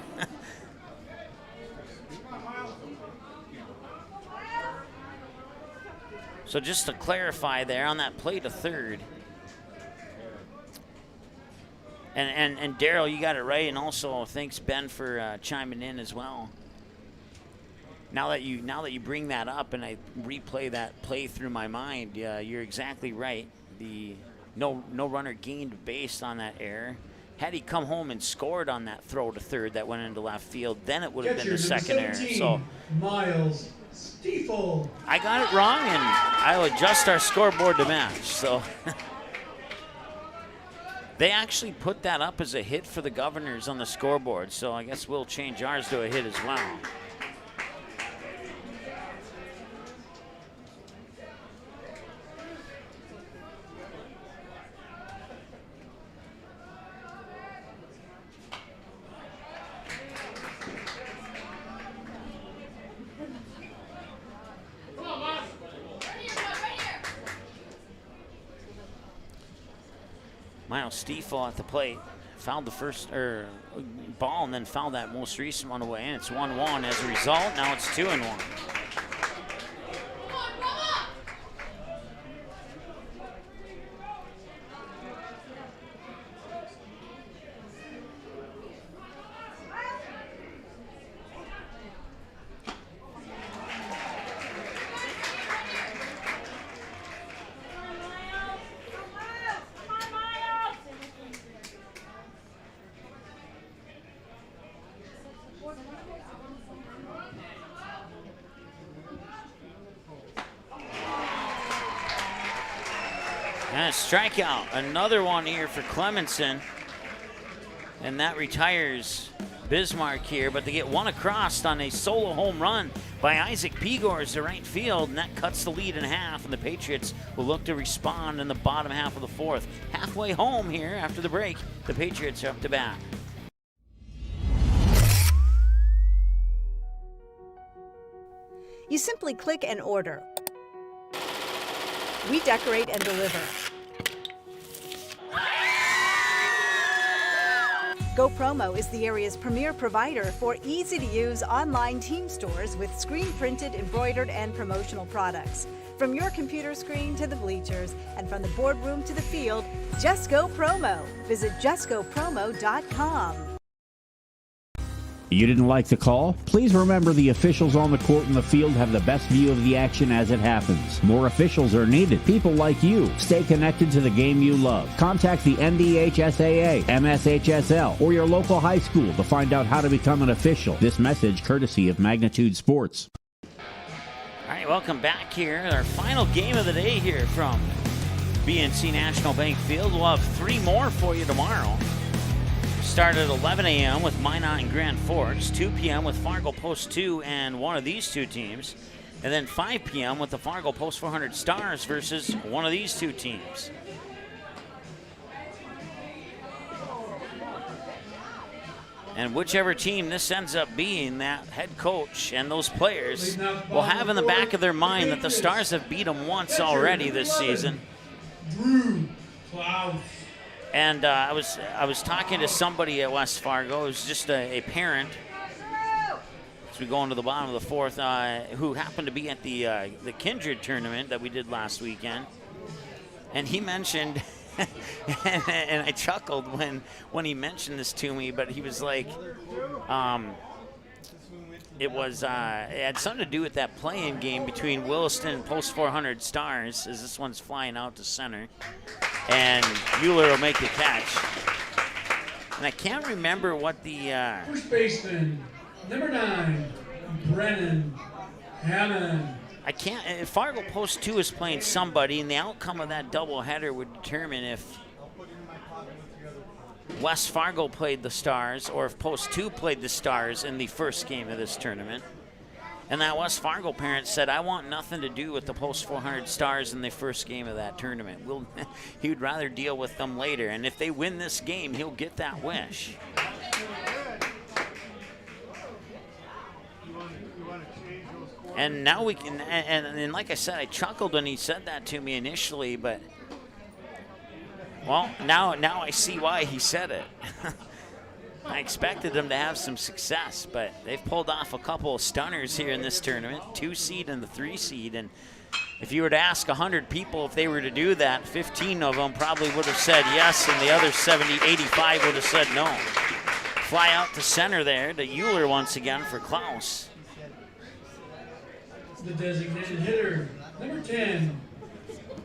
So just to clarify there on that play to third. And Daryl, you got it right, and also thanks Ben for chiming in as well. Now that you bring that up and I replay that play through my mind, you're exactly right. The no runner gained based on that error. Had he come home and scored on that throw to third that went into left field, then it would have been the second error. So Miles Stiefel. I got it wrong, and I'll adjust our scoreboard to match. So they actually put that up as a hit for the Governors on the scoreboard. So I guess we'll change ours to a hit as well. Miles Stiefel at the plate fouled the first ball and then fouled that most recent one away, and it's 1-1 as a result. Now it's 2-1. And a strikeout, another one here for Clemenson. And that retires Bismarck here, but they get one across on a solo home run by Isaac Pegors to right field, and that cuts the lead in half, and the Patriots will look to respond in the bottom half of the fourth. Halfway home here after the break, the Patriots are up to bat. You simply click and order. We decorate and deliver. Go Promo is the area's premier provider for easy-to-use online team stores with screen-printed, embroidered, and promotional products. From your computer screen to the bleachers, and from the boardroom to the field, just go Promo. Visit justgopromo.com. You didn't like the call? Please remember the officials on the court and the field have the best view of the action as it happens. More officials are needed. People like you. Stay connected to the game you love. Contact the NDHSAA, MSHSL, or your local high school to find out how to become an official. This message courtesy of Magnitude Sports. All right, welcome back here. Our final game of the day here from BNC National Bank Field. We'll have 3 more for you tomorrow. Start at 11 a.m. with Minot and Grand Forks, 2 p.m. with Fargo Post 2 and one of these two teams, and then 5 p.m. with the Fargo Post 400 Stars versus one of these two teams. And whichever team this ends up being, that head coach and those players will have in the back of their mind that the Stars have beat them once already this season. Drew Klaus. And I was talking to somebody at West Fargo. It was just a parent, as we go into the bottom of the fourth, who happened to be at the Kindred tournament that we did last weekend. And he mentioned, and I chuckled when he mentioned this to me, but he was like, it had something to do with that play-in game between Williston and Post 400 Stars, as this one's flying out to center. And Euler will make the catch. And I can't remember what the... First baseman, number 9, Brennan Hammond. I can't... Fargo Post 2 is playing somebody, and the outcome of that doubleheader would determine if West Fargo played the Stars or if Post 2 played the Stars in the first game of this tournament. And that West Fargo parent said, I want nothing to do with the Post 400 Stars in the first game of that tournament. He would rather deal with them later. And if they win this game, he'll get that wish. And now we can, and like I said, I chuckled when he said that to me initially, but, well, now I see why he said it. I expected them to have some success, but they've pulled off a couple of stunners here in this tournament, 2 seed and the 3 seed. And if you were to ask 100 people if they were to do that, 15 of them probably would have said yes, and the other 85 would have said no. Fly out to center there to Euler once again for Klaus. The designated hitter, number 10,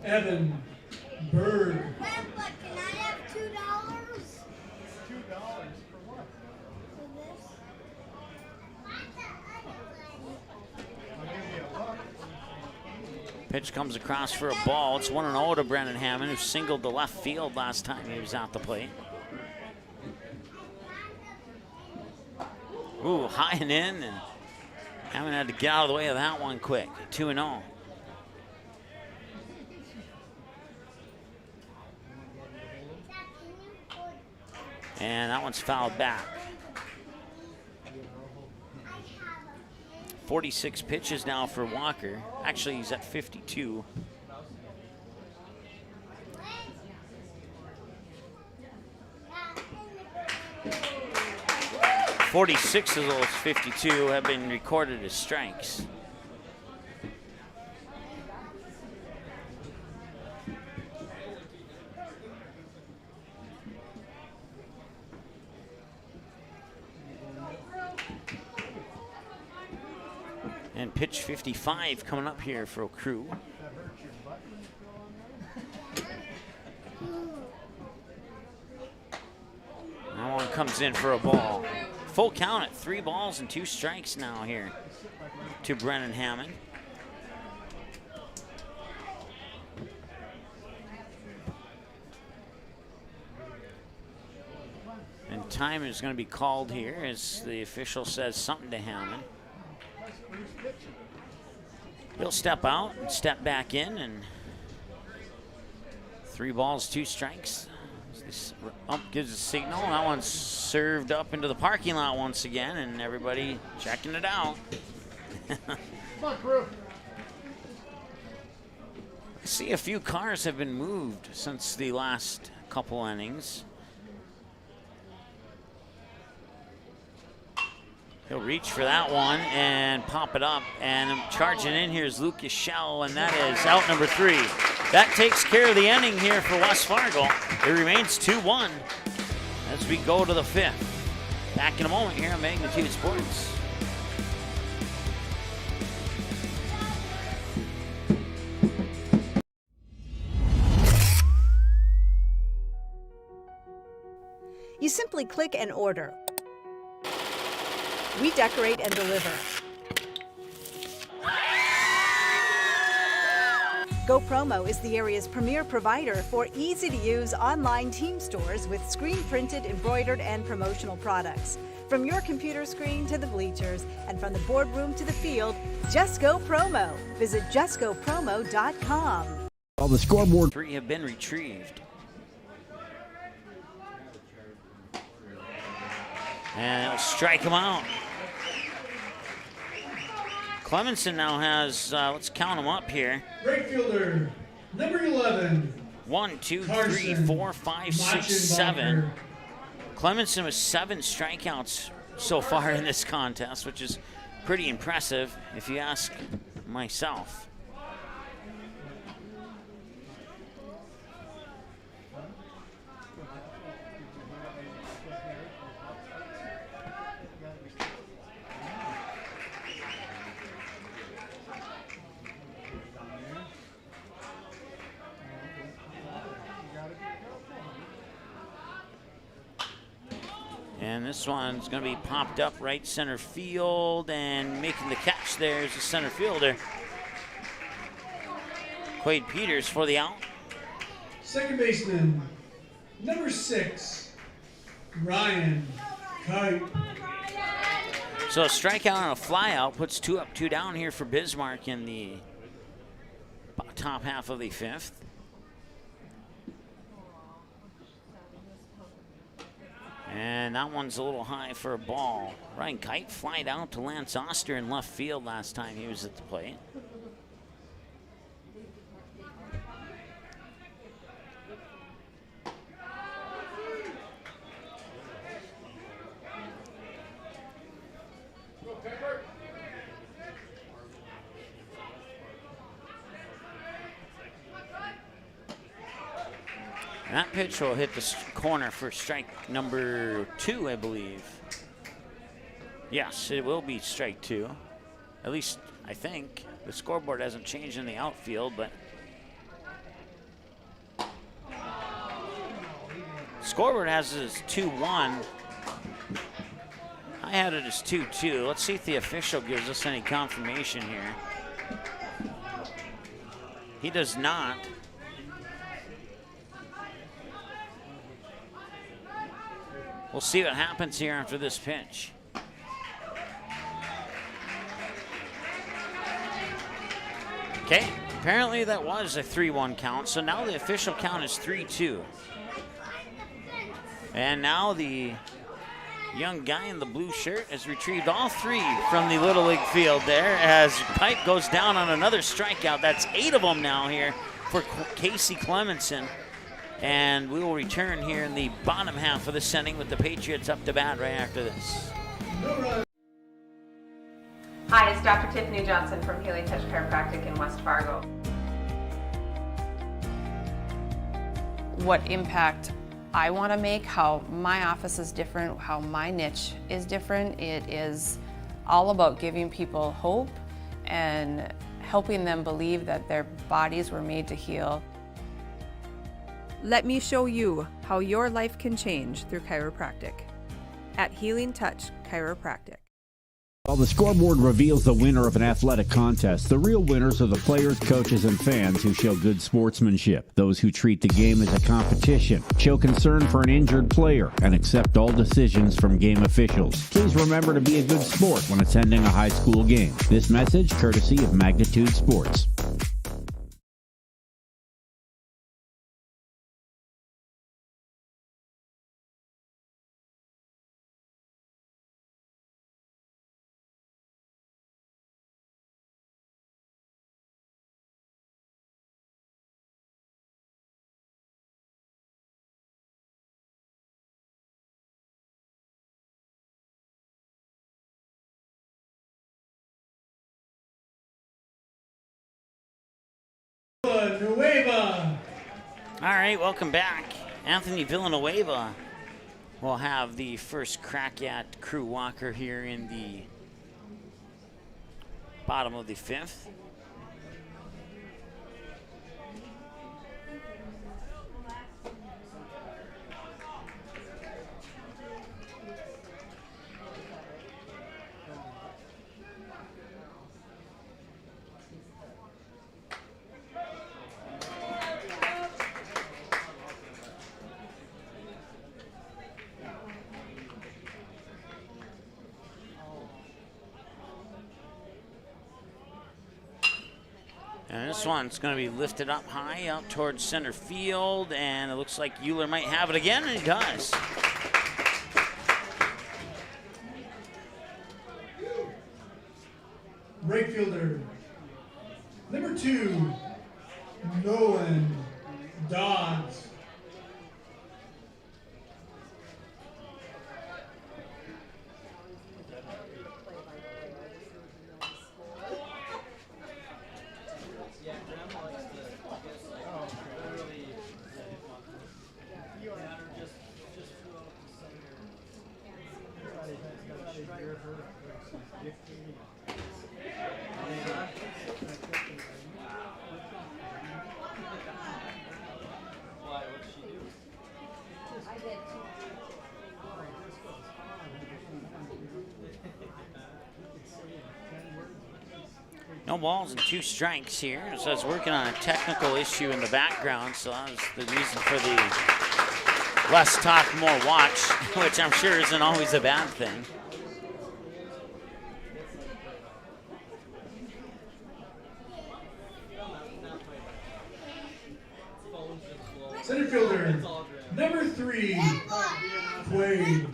Evan Berg. Grandpa, can I have $2? $2 for what? For this. I'll give you a buck. Pitch comes across for a ball. It's 1-0 to Brennan Hammond, who singled to left field last time he was at the plate. Ooh, high and in, and Hammond had to get out of the way of that one quick. 2-0. And that one's fouled back. 46 pitches now for Walker. Actually, he's at 52. 46 of those 52 have been recorded as strikes. And pitch 55 coming up here for Crew. That one comes in for a ball. Full count at 3 balls and 2 strikes now here to Brennan Hammond. And time is going to be called here as the official says something to Hammond. He'll step out and step back in, and 3 balls, 2 strikes. This ump gives a signal. That one's served up into the parking lot once again, and everybody checking it out. Come on, Crew. I see a few cars have been moved since the last couple innings. He'll reach for that one and pop it up. And charging in here is Lucas Schell, and that is out number 3. That takes care of the inning here for West Fargo. It remains 2-1 as we go to the 5th. Back in a moment here on Magnitude Sports. You simply click and order. We decorate and deliver. Go Promo is the area's premier provider for easy-to-use online team stores with screen-printed, embroidered, and promotional products. From your computer screen to the bleachers, and from the boardroom to the field, just go Promo. Visit justgopromo.com. All the scoreboard. 3 have been retrieved. And it'll strike him out. Clemenson now has, let's count them up here. Right fielder, number 11. 1, 2, 3, Carson 4, 5, 6, 7. Machenbacher. Clemenson with 7 strikeouts so far in this contest, which is pretty impressive if you ask myself. And this one's going to be popped up right center field, and making the catch there is the center fielder, Quade Peters, for the out. Second baseman, number 6, Ryan Kite. So a strikeout and a flyout puts 2 up, 2 down here for Bismarck in the top half of the 5th. And that one's a little high for a ball. Ryan Kite flied out to Lance Oster in left field last time he was at the plate. And that pitch will hit the corner for strike number 2, I believe. Yes, it will be strike 2. At least, I think. The scoreboard hasn't changed in the outfield, but scoreboard has it as 2-1. I had it as 2-2. Let's see if the official gives us any confirmation here. He does not. We'll see what happens here after this pitch. Okay, apparently that was a 3-1 count, so now the official count is 3-2. And now the young guy in the blue shirt has retrieved all 3 from the Little League field there as Pipe goes down on another strikeout. That's 8 of them now here for Casey Clemenson. And we will return here in the bottom half of this inning with the Patriots up to bat right after this. No run. Hi, it's Dr. Tiffany Johnson from Healing Touch Chiropractic in West Fargo. What impact I want to make, how my office is different, how my niche is different. It is all about giving people hope and helping them believe that their bodies were made to heal. Let me show you how your life can change through chiropractic at Healing Touch Chiropractic. While the scoreboard reveals the winner of an athletic contest, the real winners are the players, coaches, and fans who show good sportsmanship. Those who treat the game as a competition, show concern for an injured player, and accept all decisions from game officials. Please remember to be a good sport when attending a high school game. This message courtesy of Magnitude Sports. Villanueva. All right, welcome back. Anthony Villanueva will have the first crack at Crew Walker here in the bottom of the fifth. And this one's going to be lifted up high, out towards center field, and it looks like Euler might have it again, and he does. Right fielder. Number 2, Nolan Dodds. No balls and 2 strikes here. So it's working on a technical issue in the background, so that was the reason for the less talk, more watch, which I'm sure isn't always a bad thing. Center fielder. Number 3, Quade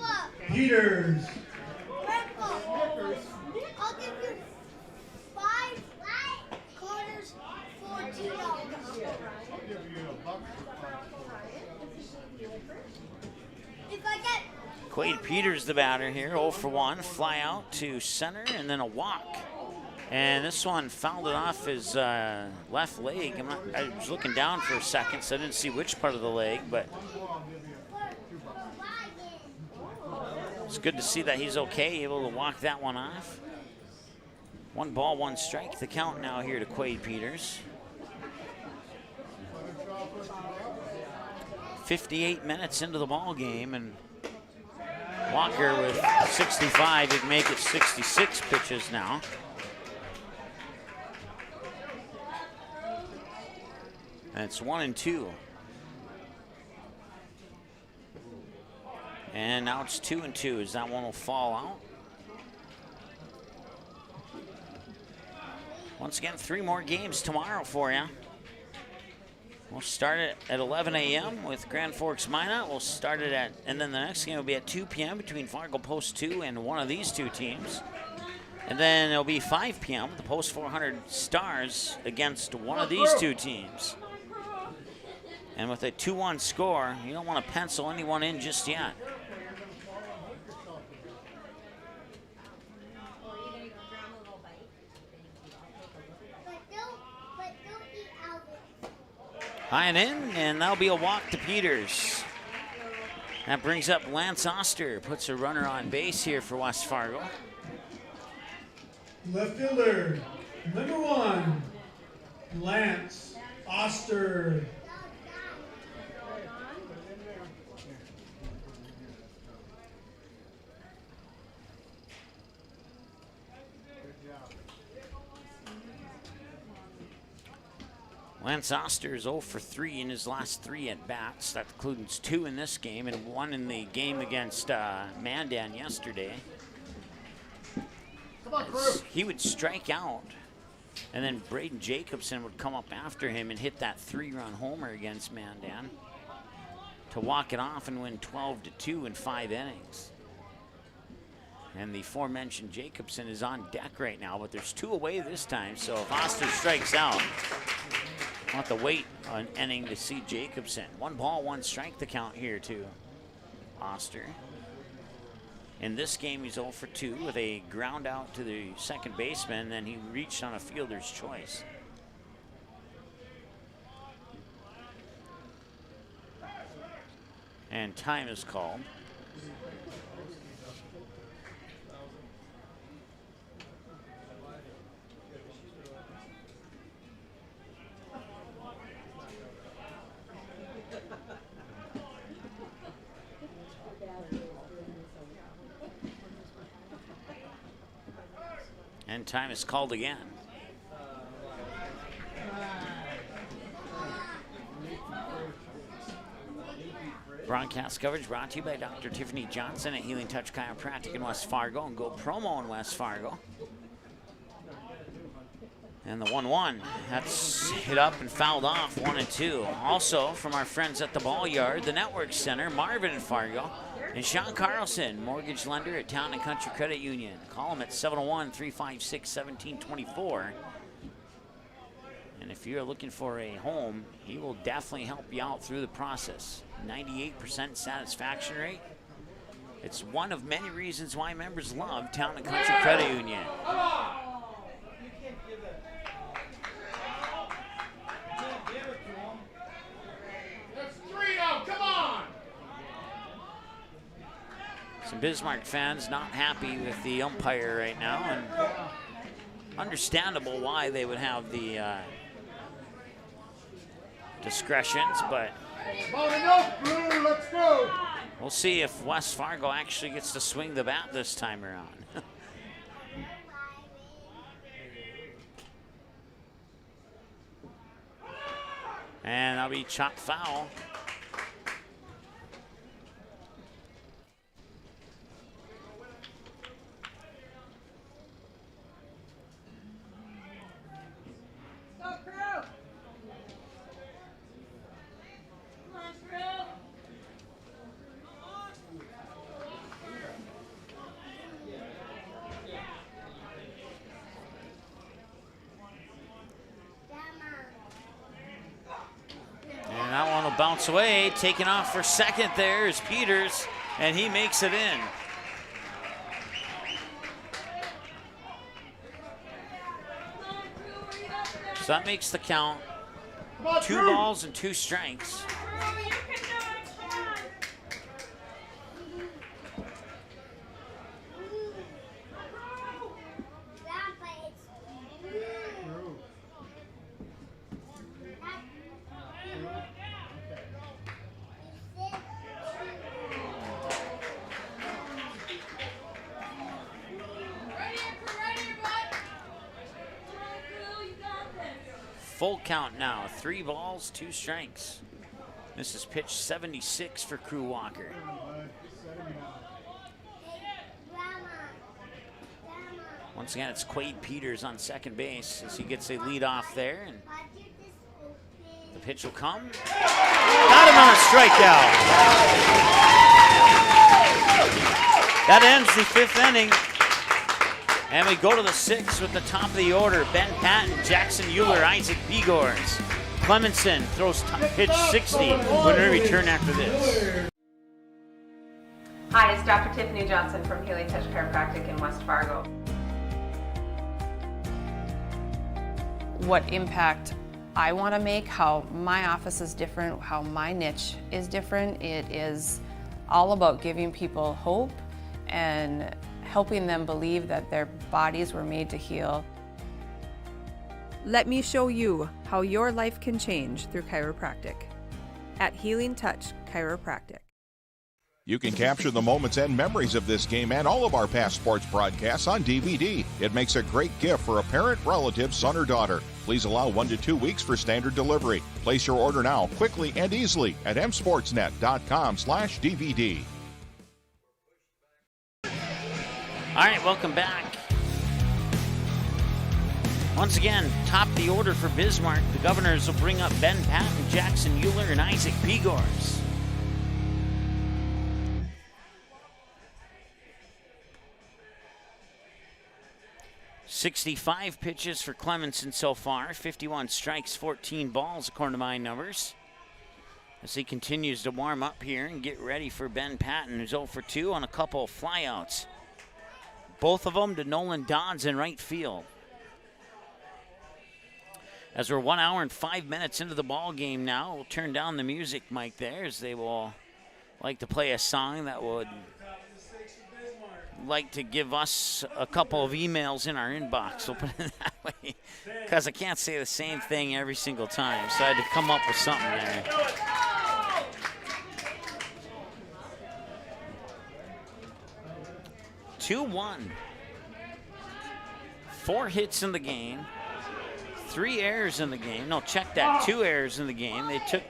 Peters. I'll give you 5 quarters for $2. If I get Quade Peters, the batter here, 0 for 1, fly out to center, and then a walk. And this one fouled it off his left leg. I was looking down for a second, so I didn't see which part of the leg, but it's good to see that he's okay, able to walk that one off. 1 ball, 1 strike. The count now here to Quade Peters. 58 minutes into the ball game, and Walker with 65. He can make it 66 pitches now. And it's 1-2. And now it's 2-2 as that one will fall out. Once again, 3 more games tomorrow for you. We'll start it at 11 a.m. with Grand Forks Minot. We'll start it at, and then the next game will be at 2 p.m. between Fargo Post 2 and one of these 2 teams. And then it'll be 5 p.m. with the Post 400 Stars against one of these 2 teams. And with a 2-1 score, you don't want to pencil anyone in just yet. High and in, and that'll be a walk to Peters. That brings up Lance Oster, puts a runner on base here for West Fargo. Left fielder, number 1, Lance Oster. Lance Oster is 0 for 3 in his last 3 at-bats. That includes 2 in this game and 1 in the game against Mandan yesterday. Come on, crew. He would strike out, and then Braden Jacobson would come up after him and hit that 3-run homer against Mandan to walk it off and win 12-2 in 5 innings. And the aforementioned Jacobson is on deck right now, but there's 2 away this time, so if Oster strikes out, we'll have to wait an inning to see Jacobson. 1 ball, 1 strike the count here to Oster. In this game, he's 0 for 2 with a ground out to the second baseman, and he reached on a fielder's choice. And time is called. And time is called again. Broadcast coverage brought to you by Dr. Tiffany Johnson at Healing Touch Chiropractic in West Fargo and Go Promo in West Fargo. And the 1-1, that's hit up and fouled off, 1-2. Also from our friends at the Ball Yard, the Network Center, Marvin in Fargo. And Sean Carlson, mortgage lender at Town and Country Credit Union. Call him at 701-356-1724. And if you're looking for a home, he will definitely help you out through the process. 98% satisfaction rate. It's one of many reasons why members love Town and Country Credit Union. That's 3 now. Come on. Some Bismarck fans not happy with the umpire right now, and understandable why they would have the discretions, but Let's go. we'll see if West Fargo actually gets to swing the bat this time around. And that'll be chopped foul. Bounce away, taking off for second there is Peters, and he makes it in. So that makes the count 2 balls and 2 strikes. Full count now, 3 balls, 2 strikes. This is pitch 76 for Crew Walker. Once again, it's Quade Peters on second base as he gets a lead off there, and the pitch will come. Got him on a strikeout. That ends the 5th inning. And we go to the 6th with the top of the order. Ben Patton, Jackson Euler, Isaac Begors. Clemenson throws pitch 60 when we return after this. Hi, it's Dr. Tiffany Johnson from Healing Touch Chiropractic in West Fargo. What impact I want to make how my office is different, how my niche is different. It is all about giving people hope and helping them believe that their bodies were made to heal. Let me show you how your life can change through chiropractic at Healing Touch Chiropractic. You can capture the moments and memories of this game and all of our past sports broadcasts on DVD. It makes a great gift for a parent, relative, son, or daughter. Please allow 1 to 2 weeks for standard delivery. Place your order now, quickly and easily at msportsnet.com/DVD. All right, welcome back. Once again, top of the order for Bismarck. The Governors will bring up Ben Patton, Jackson Euler, and Isaac Pegors. "65 pitches for Clemenson so far, 51 strikes, 14 balls, according to my numbers. As he continues to warm up here and get ready for Ben Patton, who's 0 for 2 on a couple of flyouts. Both of them to Nolan Dodds in right field. As we're 1 hour and 5 minutes into the ball game now, we'll turn down the music, Mike, there, as they will like to play a song that would like to give us a couple of emails in our inbox. We'll put it that way, because I can't say the same thing every single time, so I had to come up with something there. "2-1. 4 hits in the game. 3 errors in the game. No, check that. 2 errors in the game. They took,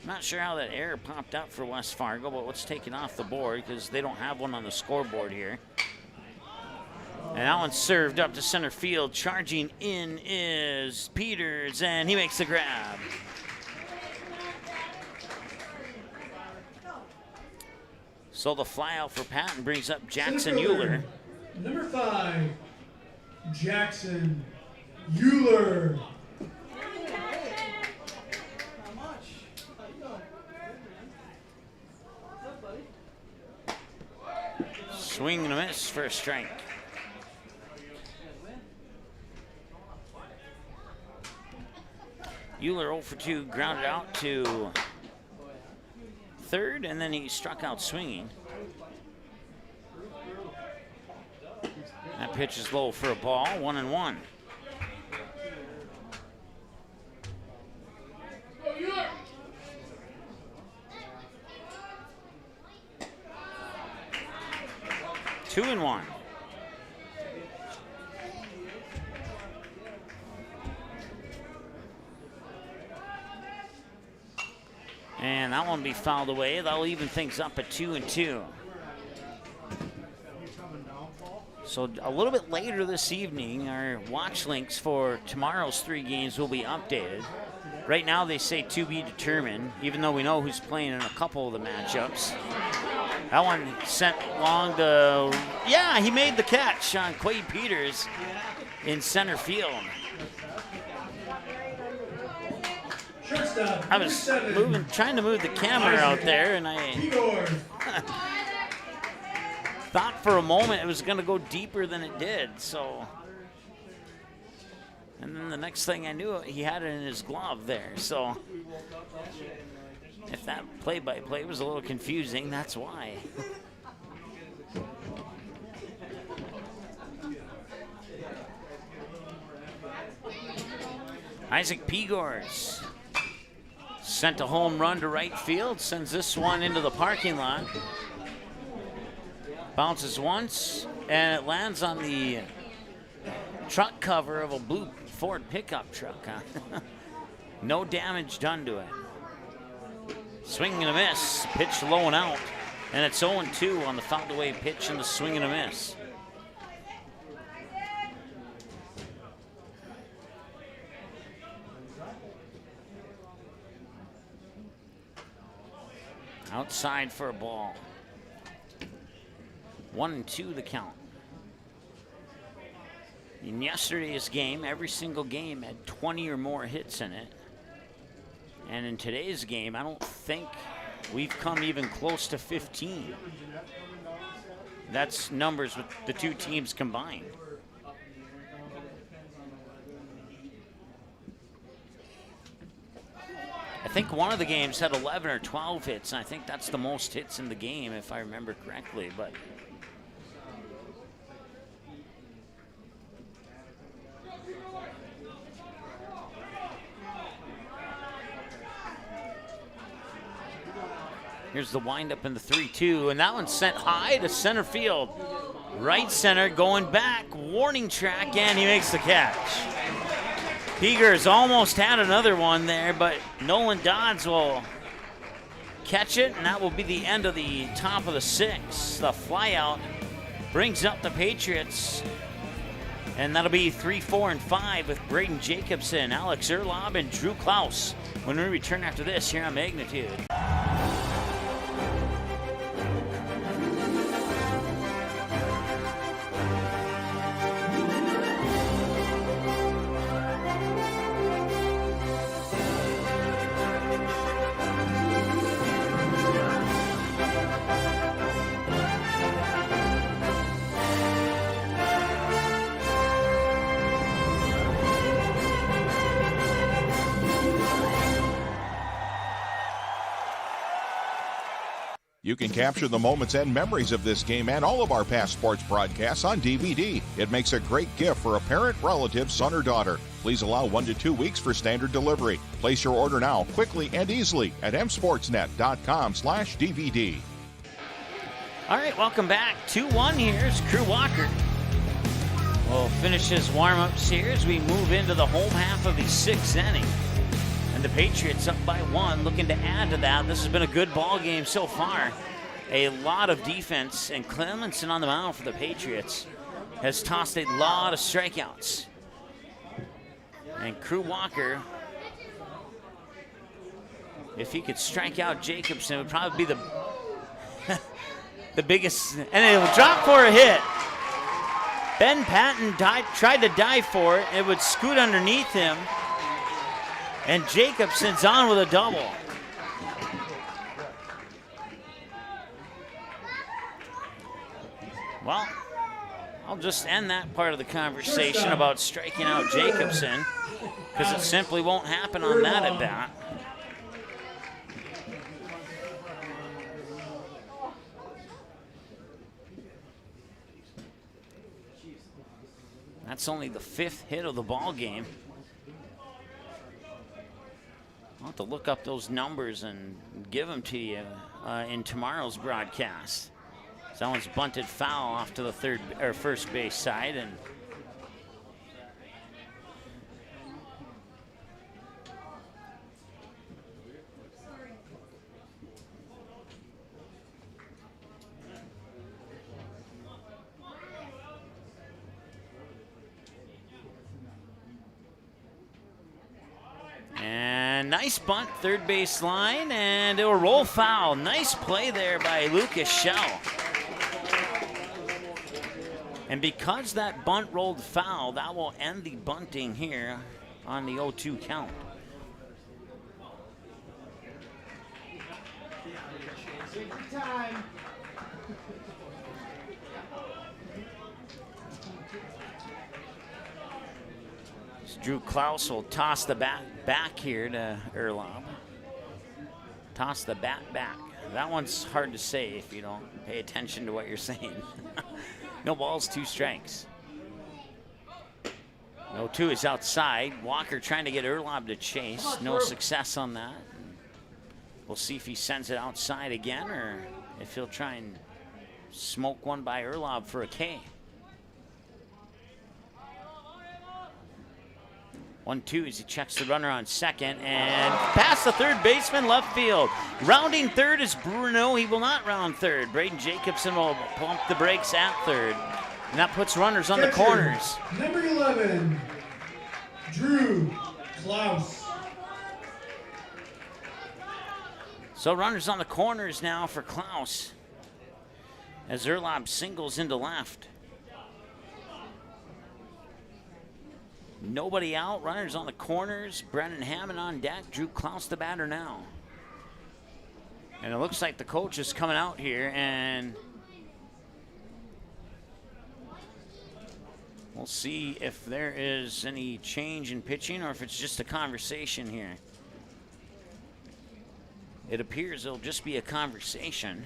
I'm not sure how that error popped up for West Fargo, but let's take it off the board because they don't have one on the scoreboard here. And that one's served up to center field. Charging in is Peters, and he makes the grab. So the fly out for Patton brings up Jackson Euler. Number 5, Jackson Euler. Swing and a miss for a strike. Euler 0 for 2, grounded out to third, and then he struck out swinging. That pitch is low for a ball, 1-1. Two and 1. And that one will be fouled away. That'll even things up at 2-2. So a little bit later this evening, our watch links for tomorrow's 3 games will be updated. Right now they say to be determined, even though we know who's playing in a couple of the matchups. That one sent long to, yeah, he made the catch on Quade Peters in center field. I was trying to move the camera out there, and I thought for a moment it was going to go deeper than it did. So, and then the next thing I knew, he had it in his glove there. So, if that play-by-play was a little confusing, that's why. Isaac Pegors sent a home run to right field, sends this one into the parking lot. Bounces once, and it lands on the truck cover of a blue Ford pickup truck. Huh? No damage done to it. Swing and a miss, pitch low and out, and it's 0-2 on the fouled away pitch and the swing and a miss. Outside for a ball. 1-2 the count. In yesterday's game, every single game had 20 or more hits in it. And in today's game, I don't think we've come even close to 15. That's numbers with the 2 teams combined. think one of the games had 11 or 12 hits, and I think that's the most hits in the game, if I remember correctly. But here's the windup in the 3-2, and that one's sent high to center field. Right center going back, warning track, and he makes the catch. Peegers almost had another one there, but Nolan Dodds will catch it, and that will be the end of the top of the 6th. The flyout brings up the Patriots, and that'll be 3, 4, and 5 with Braden Jacobson, Alex Erlob, and Drew Klaus when we return after this here on Magnitude. You can capture the moments and memories of this game and all of our past sports broadcasts on DVD. It makes a great gift for a parent, relative, son, or daughter. Please allow 1 to 2 weeks for standard delivery. Place your order now, quickly and easily at msportsnet.com/DVD. All right, welcome back. 2-1 here. Here's Crew Walker. We'll finish his warm-ups here as we move into the home half of the 6th inning. And the Patriots up by 1, looking to add to that. This has been a good ball game so far. A lot of defense, and Clemenson on the mound for the Patriots has tossed a lot of strikeouts. And Crew Walker, if he could strike out Jacobson, it would probably be the the biggest, and it would drop for a hit. Ben Patton tried to dive for it. It would scoot underneath him. And Jacobson's on with a double. Well, I'll just end that part of the conversation about striking out Jacobson, because it simply won't happen on that at bat. That's only the 5th hit of the ball game. I'll have to look up those numbers and give them to you in tomorrow's broadcast. So that one's bunted foul off to the first base side, and nice bunt, third base line, and it'll roll foul. Nice play there by Lucas Schell. And because that bunt rolled foul, that will end the bunting here on the 0-2 count. Drew Klaus will toss the bat back here to Erlob. Toss the bat back. That one's hard to say if you don't pay attention to what you're saying. No balls, 2 strikes. 0-2 is outside. Walker trying to get Erlob to chase. No success on that. We'll see if he sends it outside again or if he'll try and smoke one by Erlob for a K. 1-2 as he checks the runner on second and past the third baseman, left field. Rounding third is Bruno. He will not round third. Braden Jacobson will pump the brakes at third. And that puts runners on the corners. Number 11, Drew Klaus. So runners on the corners now for Klaus as Erlob singles into left. Nobody out, runners on the corners. Brennan Hammond on deck. Drew Klaus the batter now. And it looks like the coach is coming out here, and we'll see if there is any change in pitching or if it's just a conversation here. it appears it'll just be a conversation.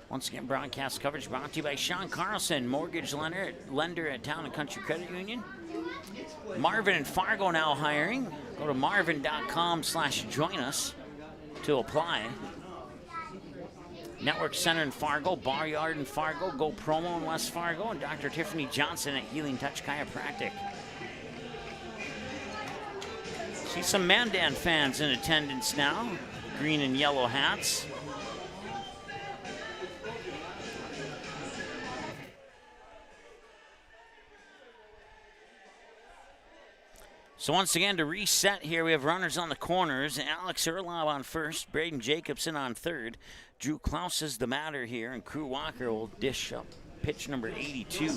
Once again, broadcast coverage brought to you by Sean Carlson, mortgage lender at Town and Country Credit Union. Marvin and Fargo now hiring. Go to marvin.com/join us to apply. Network Center in Fargo, Bar Yard in Fargo, Go Promo in West Fargo, and Dr. Tiffany Johnson at Healing Touch Chiropractic. See some Mandan fans in attendance now. Green and yellow hats. So once again, to reset here, we have runners on the corners. Alex Erlob on first, Braden Jacobson on third. Drew Klaus is the matter here, and Crew Walker will dish up pitch number 82.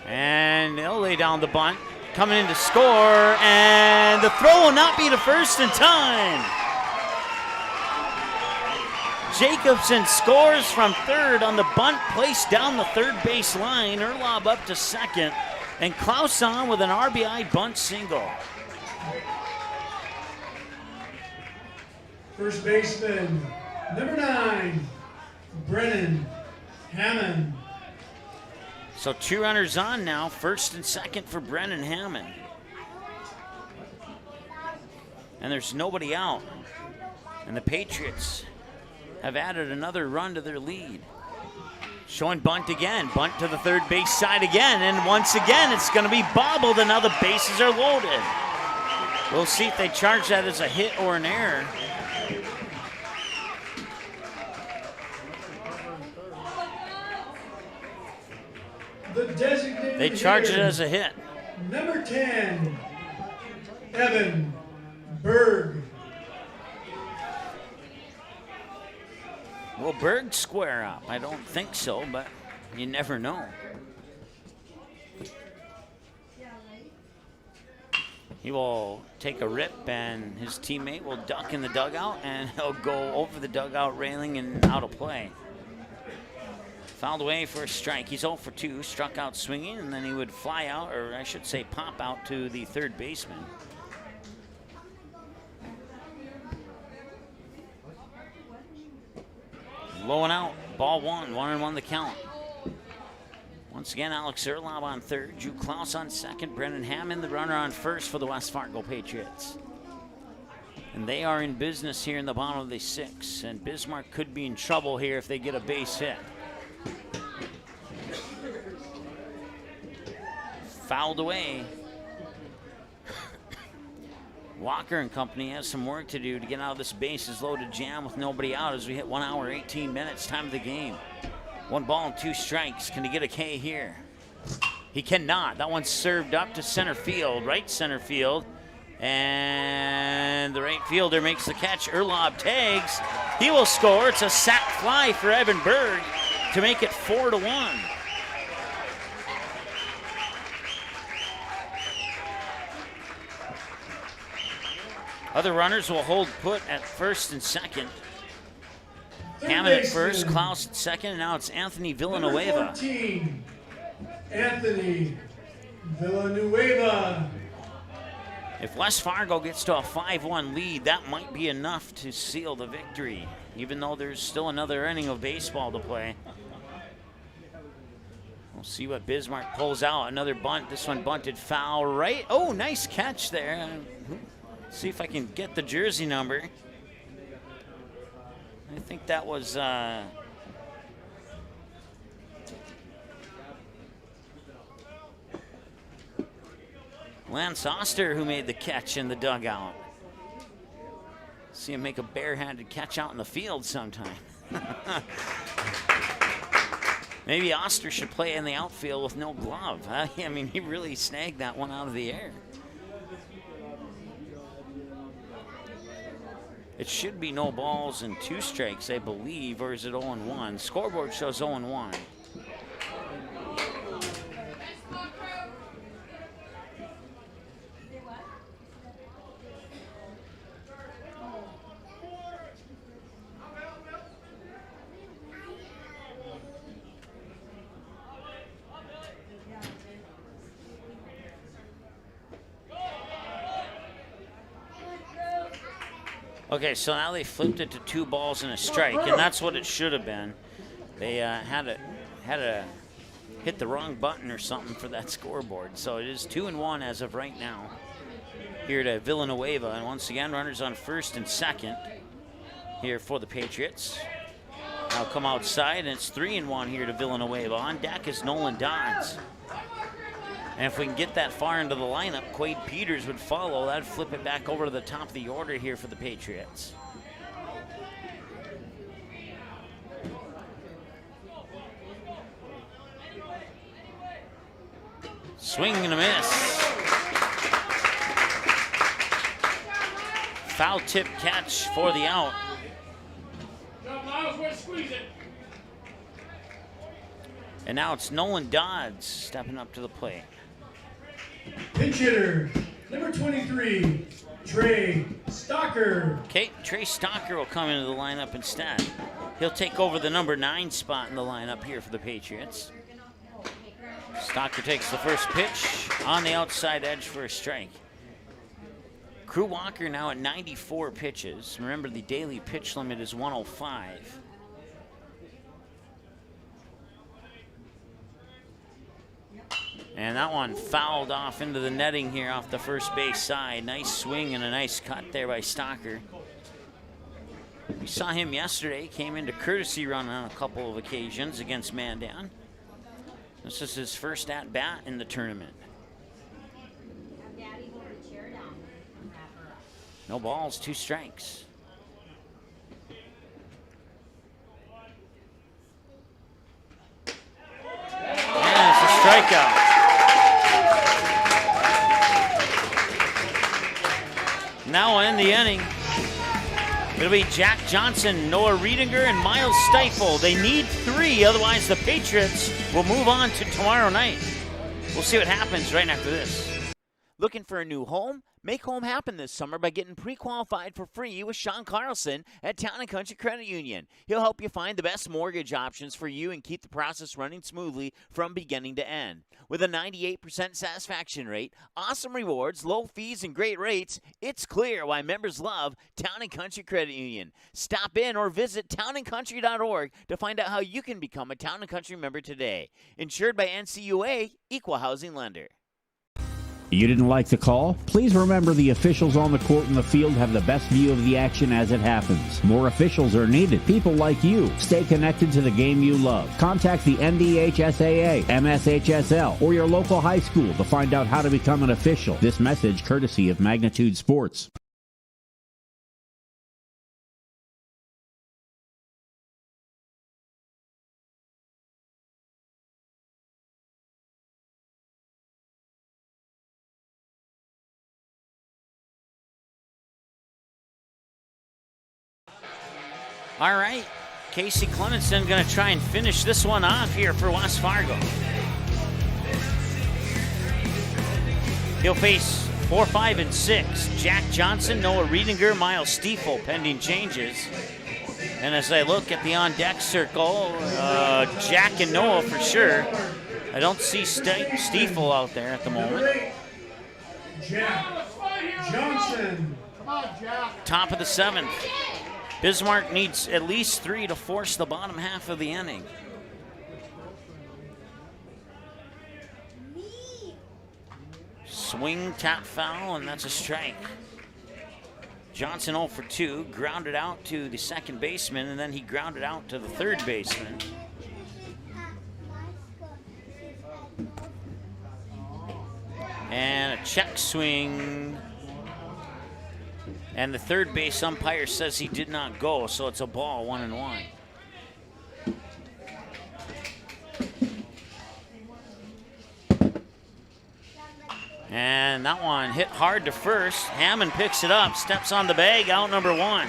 And they'll lay down the bunt. Coming in to score, and the throw will not be to first in time. Jacobson scores from third on the bunt placed down the third base line. Erlob up to second, and Klaus on with an RBI bunt single. First baseman, number 9, Brennan Hammond. So 2 runners on now, first and second for Brennan Hammond. And there's nobody out. And the Patriots have added another run to their lead. Showing bunt again, bunt to the third base side again, and once again it's going to be bobbled, and now the bases are loaded. We'll see if they charge that as a hit or an error. The designated They charge it hitter, as a hit. number 10, Evan Berg. Will Berg square up? I don't think so, but you never know. He will take a rip, and his teammate will duck in the dugout, and he'll go over the dugout railing and out of play. Fouled away for a strike. He's 0 for 2, struck out swinging, and then he would fly out, or I should say pop out to the third baseman. Low and out, ball 1, 1-1 the count. Once again, Alex Erlob on third, Drew Klaus on second, Brennan Hammond the runner on first for the West Fargo Patriots. And they are in business here in the bottom of the 6th, and Bismarck could be in trouble here if they get a base hit. Fouled away. Walker and company has some work to do to get out of this bases loaded jam with nobody out as we hit 1 hour, 18 minutes, time of the game. 1 ball and 2 strikes. Can he get a K here? He cannot. That one's served up to center field, right center field. And the right fielder makes the catch. Erlob tags. He will score. It's a sac fly for Evan Berg to make it 4-1. Other runners will hold put at first and second. Hammond at first, Klaus at second, and now it's Anthony Villanueva. Number 14, Anthony Villanueva. If West Fargo gets to a 5-1 lead, that might be enough to seal the victory, even though there's still another inning of baseball to play. We'll see what Bismarck pulls out. Another bunt. This one bunted foul right. Oh, nice catch there. See if I can get the jersey number. I think that was Lance Oster who made the catch in the dugout. See him make a barehanded catch out in the field sometime. Maybe Oster should play in the outfield with no glove. I mean, he really snagged that one out of the air. It should be no balls and 2 strikes, I believe, or is it 0-1? Scoreboard shows 0-1. Okay, so now they flipped it to 2 balls and a strike, and that's what it should have been. They had to hit the wrong button or something for that scoreboard. So it is 2-1 as of right now here to Villanueva. And once again, runners on first and second here for the Patriots. Now come outside, and it's 3-1 here to Villanueva. On deck is Nolan Dodds. And if we can get that far into the lineup, Quade Peters would follow. That'd flip it back over to the top of the order here for the Patriots. Swing and a miss. Foul tip catch for the out. And now it's Nolan Dodds stepping up to the plate. Pinch hitter, number 23, Trey Stocker. Okay, Trey Stocker will come into the lineup instead. He'll take over the number 9 spot in the lineup here for the Patriots. Stocker takes the first pitch on the outside edge for a strike. Crew Walker now at 94 pitches. Remember, the daily pitch limit is 105. And that one fouled off into the netting here off the first base side. Nice swing and a nice cut there by Stocker. We saw him yesterday, came into courtesy run on a couple of occasions against Mandan. This is his first at-bat in the tournament. No balls, 2 strikes. And it's a strikeout. Now in the inning, it'll be Jack Johnson, Noah Riedinger, and Miles Stiefel. They need 3, otherwise the Patriots will move on to tomorrow night. We'll see what happens right after this. Looking for a new home? Make home happen this summer by getting pre-qualified for free with Sean Carlson at Town & Country Credit Union. He'll help you find the best mortgage options for you and keep the process running smoothly from beginning to end. With a 98% satisfaction rate, awesome rewards, low fees, and great rates, it's clear why members love Town & Country Credit Union. Stop in or visit townandcountry.org to find out how you can become a Town & Country member today. Insured by NCUA, Equal Housing Lender. You didn't like the call? Please remember the officials on the court and the field have the best view of the action as it happens. More officials are needed. People like you. Stay connected to the game you love. Contact the NDHSAA, MSHSL, or your local high school to find out how to become an official. This message courtesy of Magnitude Sports. All right, Casey Clemenson going to try and finish this one off here for West Fargo. He'll face 4, 5, and 6. Jack Johnson, Noah Riedinger, Miles Stiefel, pending changes. And as I look at the on-deck circle, Jack and Noah for sure. I don't see Stiefel out there at the moment. Jack Johnson. Come on, Jack. Top of the 7th. Bismarck needs at least 3 to force the bottom half of the inning. Swing, tap, foul, and that's a strike. Johnson 0 for 2, grounded out to the second baseman, and then he grounded out to the third baseman. And a check swing. And the third base umpire says he did not go, so it's a ball, 1-1. And that one hit hard to first. Hammond picks it up, steps on the bag, out number 1.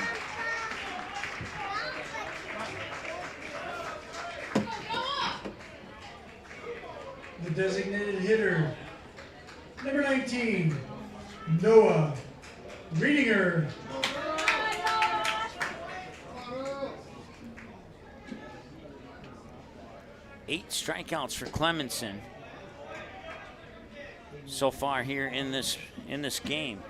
The designated hitter, number 19, Noah Riedinger. Eight strikeouts for Clemenson so far here in this game.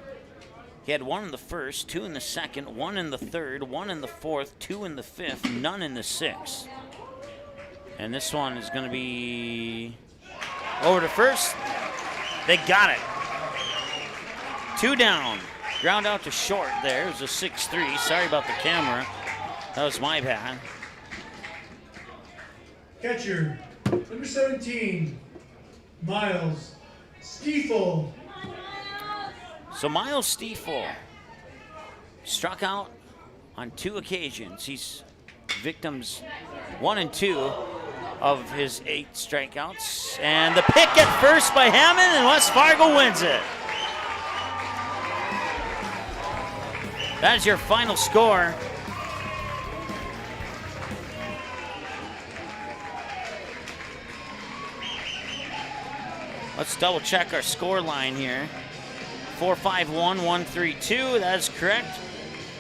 He had 1 in the first, 2 in the second, 1 in the third, 1 in the fourth, 2 in the fifth, none in the sixth. And this one is going to be over to first. They got it. 2 down. Ground out to short there. It was a 6-3. Sorry about the camera. That was my bad. Catcher, number 17, Miles Stiefel. So Miles Stiefel struck out on 2 occasions. He's victims 1 and 2 of his 8 strikeouts. And the pick at first by Hammond, and West Fargo wins it. That is your final score. Let's double check our score line here. 4-5-1-1-3-2, that is correct.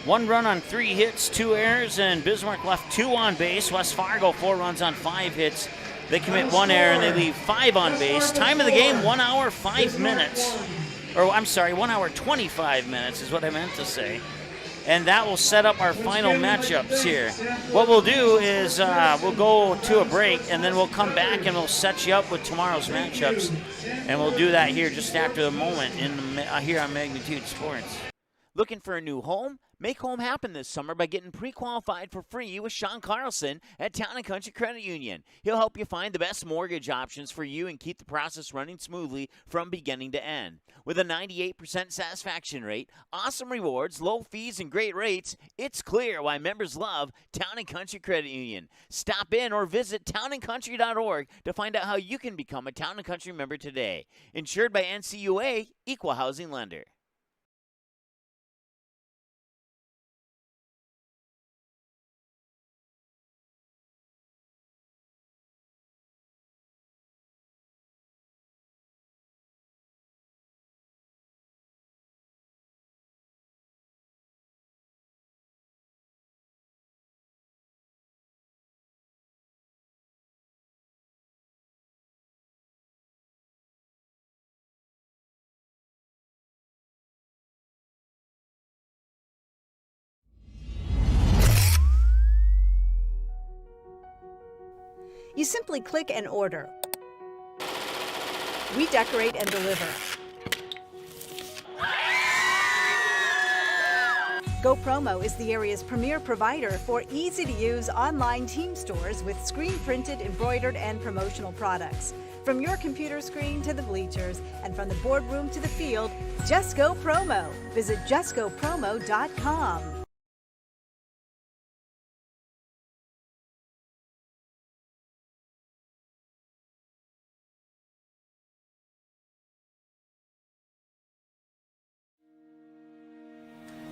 1 run on 3 hits, 2 errors, and Bismarck left 2 on base. West Fargo 4 runs on 5 hits. They commit 1 error and they leave 5 on base. Time of the game, 1 hour, 5 minutes. Or I'm sorry, 1 hour, 25 minutes is what I meant to say. And that will set up our final matchups here. What we'll do is we'll go to a break, and then we'll come back and we'll set you up with tomorrow's matchups. And we'll do that here just after the moment here on Magnitude Sports. Looking for a new home? Make home happen this summer by getting pre-qualified for free with Sean Carlson at Town & Country Credit Union. He'll help you find the best mortgage options for you and keep the process running smoothly from beginning to end. With a 98% satisfaction rate, awesome rewards, low fees, and great rates, it's clear why members love Town & Country Credit Union. Stop in or visit townandcountry.org to find out how you can become a Town & Country member today. Insured by NCUA, Equal Housing Lender. You simply click and order. We decorate and deliver. Go Promo is the area's premier provider for easy-to-use online team stores with screen-printed, embroidered, and promotional products. From your computer screen to the bleachers, and from the boardroom to the field, just go Promo. Visit justgopromo.com.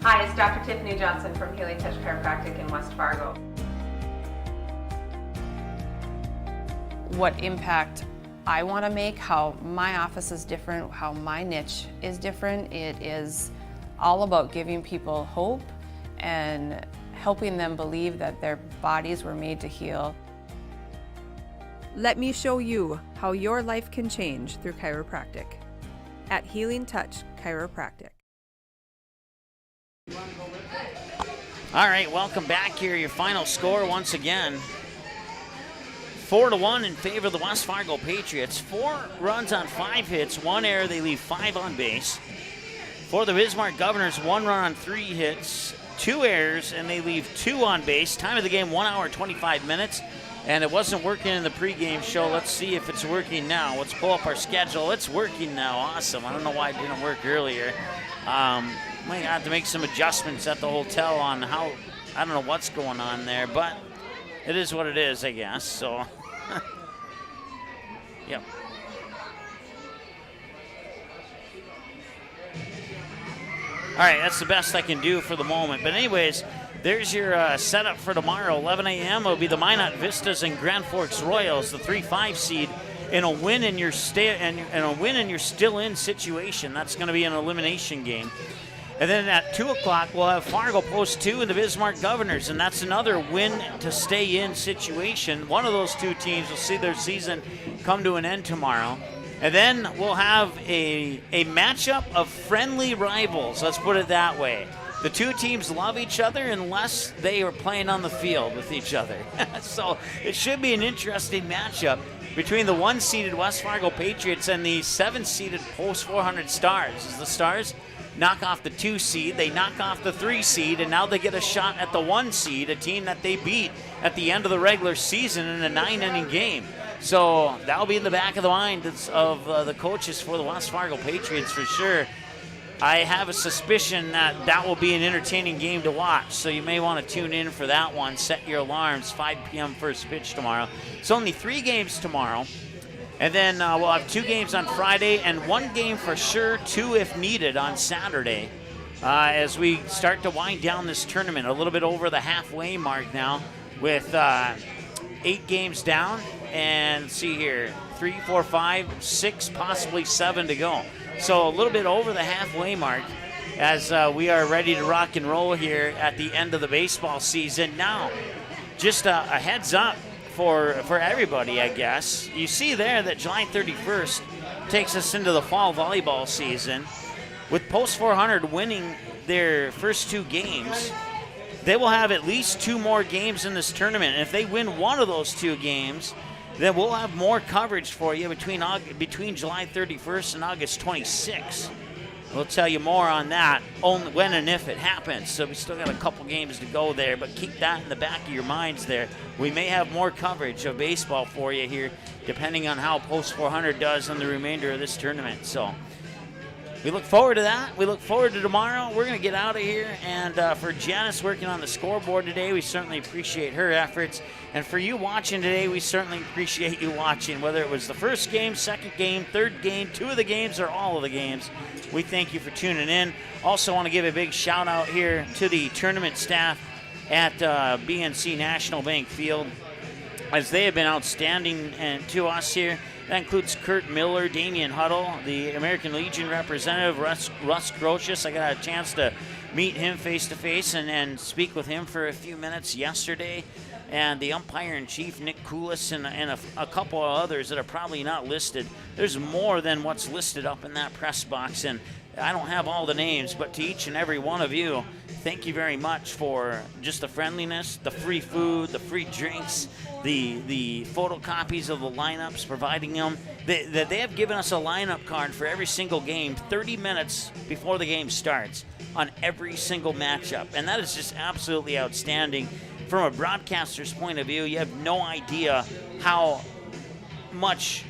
Hi, it's Dr. Tiffany Johnson from Healing Touch Chiropractic in West Fargo. What impact I want to make, how my office is different, how my niche is different. It is all about giving people hope and helping them believe that their bodies were made to heal. Let me show you how your life can change through chiropractic at Healing Touch Chiropractic. All right, welcome back here. Your final score once again. 4-1 in favor of the West Fargo Patriots. 4 runs on 5 hits, 1 error. They leave 5 on base. For the Bismarck Governors, 1 run on 3 hits, 2 errors, and they leave 2 on base. Time of the game, 1 hour, 25 minutes. And it wasn't working in the pregame show. Let's see if it's working now. Let's pull up our schedule. It's working now. Awesome. I don't know why it didn't work earlier. Might have to make some adjustments at the hotel on how, I don't know what's going on there, but it is what it is, I guess. So, yep. All right, that's the best I can do for the moment. But anyways, there's your setup for tomorrow. 11 a.m. will be the Minot Vistas and Grand Forks Royals, the 3-5 seed, in a win and you're still in situation. That's going to be an elimination game. And then at 2 o'clock, we'll have Fargo Post 2 and the Bismarck Governors, and that's another win to stay in situation. One of those two teams will see their season come to an end tomorrow. And then we'll have a matchup of friendly rivals. Let's put it that way. The two teams love each other unless they are playing on the field with each other. So it should be an interesting matchup between the 1-seeded West Fargo Patriots and the 7-seeded Post 400 Stars. As the Stars knock off the 2 seed, they knock off the 3 seed, and now they get a shot at the 1 seed, a team that they beat at the end of the regular season in a 9-inning game. So that'll be in the back of the mind of the coaches for the West Fargo Patriots for sure. I have a suspicion that will be an entertaining game to watch, so you may want to tune in for that one. Set your alarms, 5 p.m. first pitch tomorrow. It's only 3 games tomorrow, and then we'll have 2 games on Friday and 1 game for sure, 2 if needed on Saturday, as we start to wind down this tournament. A little bit over the halfway mark now with 8 games down, and see here, 3, 4, 5, 6, possibly 7 to go. So a little bit over the halfway mark as we are ready to rock and roll here at the end of the baseball season. Now, just a heads up for everybody, I guess. You see there that July 31st takes us into the fall volleyball season. With Post 400 winning their first 2 games, they will have at least 2 more games in this tournament. And if they win one of those 2 games, then we'll have more coverage for you between July 31st and August 26th. We'll tell you more on that only when and if it happens. So we still got a couple games to go there, but keep that in the back of your minds there. We may have more coverage of baseball for you here, depending on how Post 400 does in the remainder of this tournament. So we look forward to that. We look forward to tomorrow. We're going to get out of here. And for Janice working on the scoreboard today, we certainly appreciate her efforts. And for you watching today, we certainly appreciate you watching, whether it was the first game, second game, third game, 2 of the games, or all of the games. We thank you for tuning in. Also want to give a big shout out here to the tournament staff at BNC National Bank Field, as they have been outstanding to us here. That includes Kurt Miller, Damian Huddle, the American Legion representative, Russ Grotius. I got a chance to meet him face-to-face and speak with him for a few minutes yesterday. And the umpire-in-chief, Nick Koulis, and a couple of others that are probably not listed. There's more than what's listed up in that press box, and I don't have all the names, but to each and every one of you, thank you very much for just the friendliness, the free food, the free drinks, the photocopies of the lineups, providing them. They have given us a lineup card for every single game 30 minutes before the game starts on every single matchup, and that is just absolutely outstanding. From a broadcaster's point of view, you have no idea how much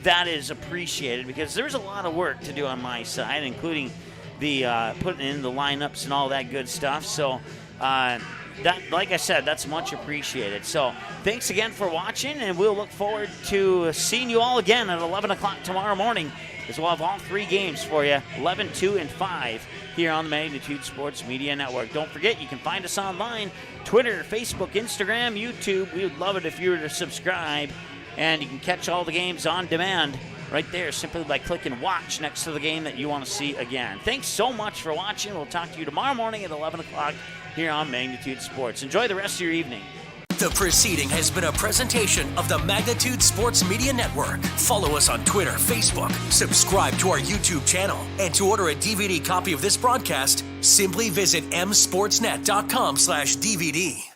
that is appreciated, because there's a lot of work to do on my side, including the putting in the lineups and all that good stuff. So that, like I said, that's much appreciated. So thanks again for watching, and we'll look forward to seeing you all again at 11 o'clock tomorrow morning, as we'll have all 3 games for you, 11, 2, and 5, here on the Magnitude Sports Media Network. Don't forget, you can find us online, Twitter, Facebook, Instagram, YouTube. We would love it if you were to subscribe, and you can catch all the games on demand right there simply by clicking watch next to the game that you want to see again. Thanks so much for watching. We'll talk to you tomorrow morning at 11 o'clock here on Magnitude Sports. Enjoy the rest of your evening. The proceeding has been a presentation of the Magnitude Sports Media Network. Follow us on Twitter, Facebook, subscribe to our YouTube channel, and to order a DVD copy of this broadcast, simply visit msportsnet.com/DVD.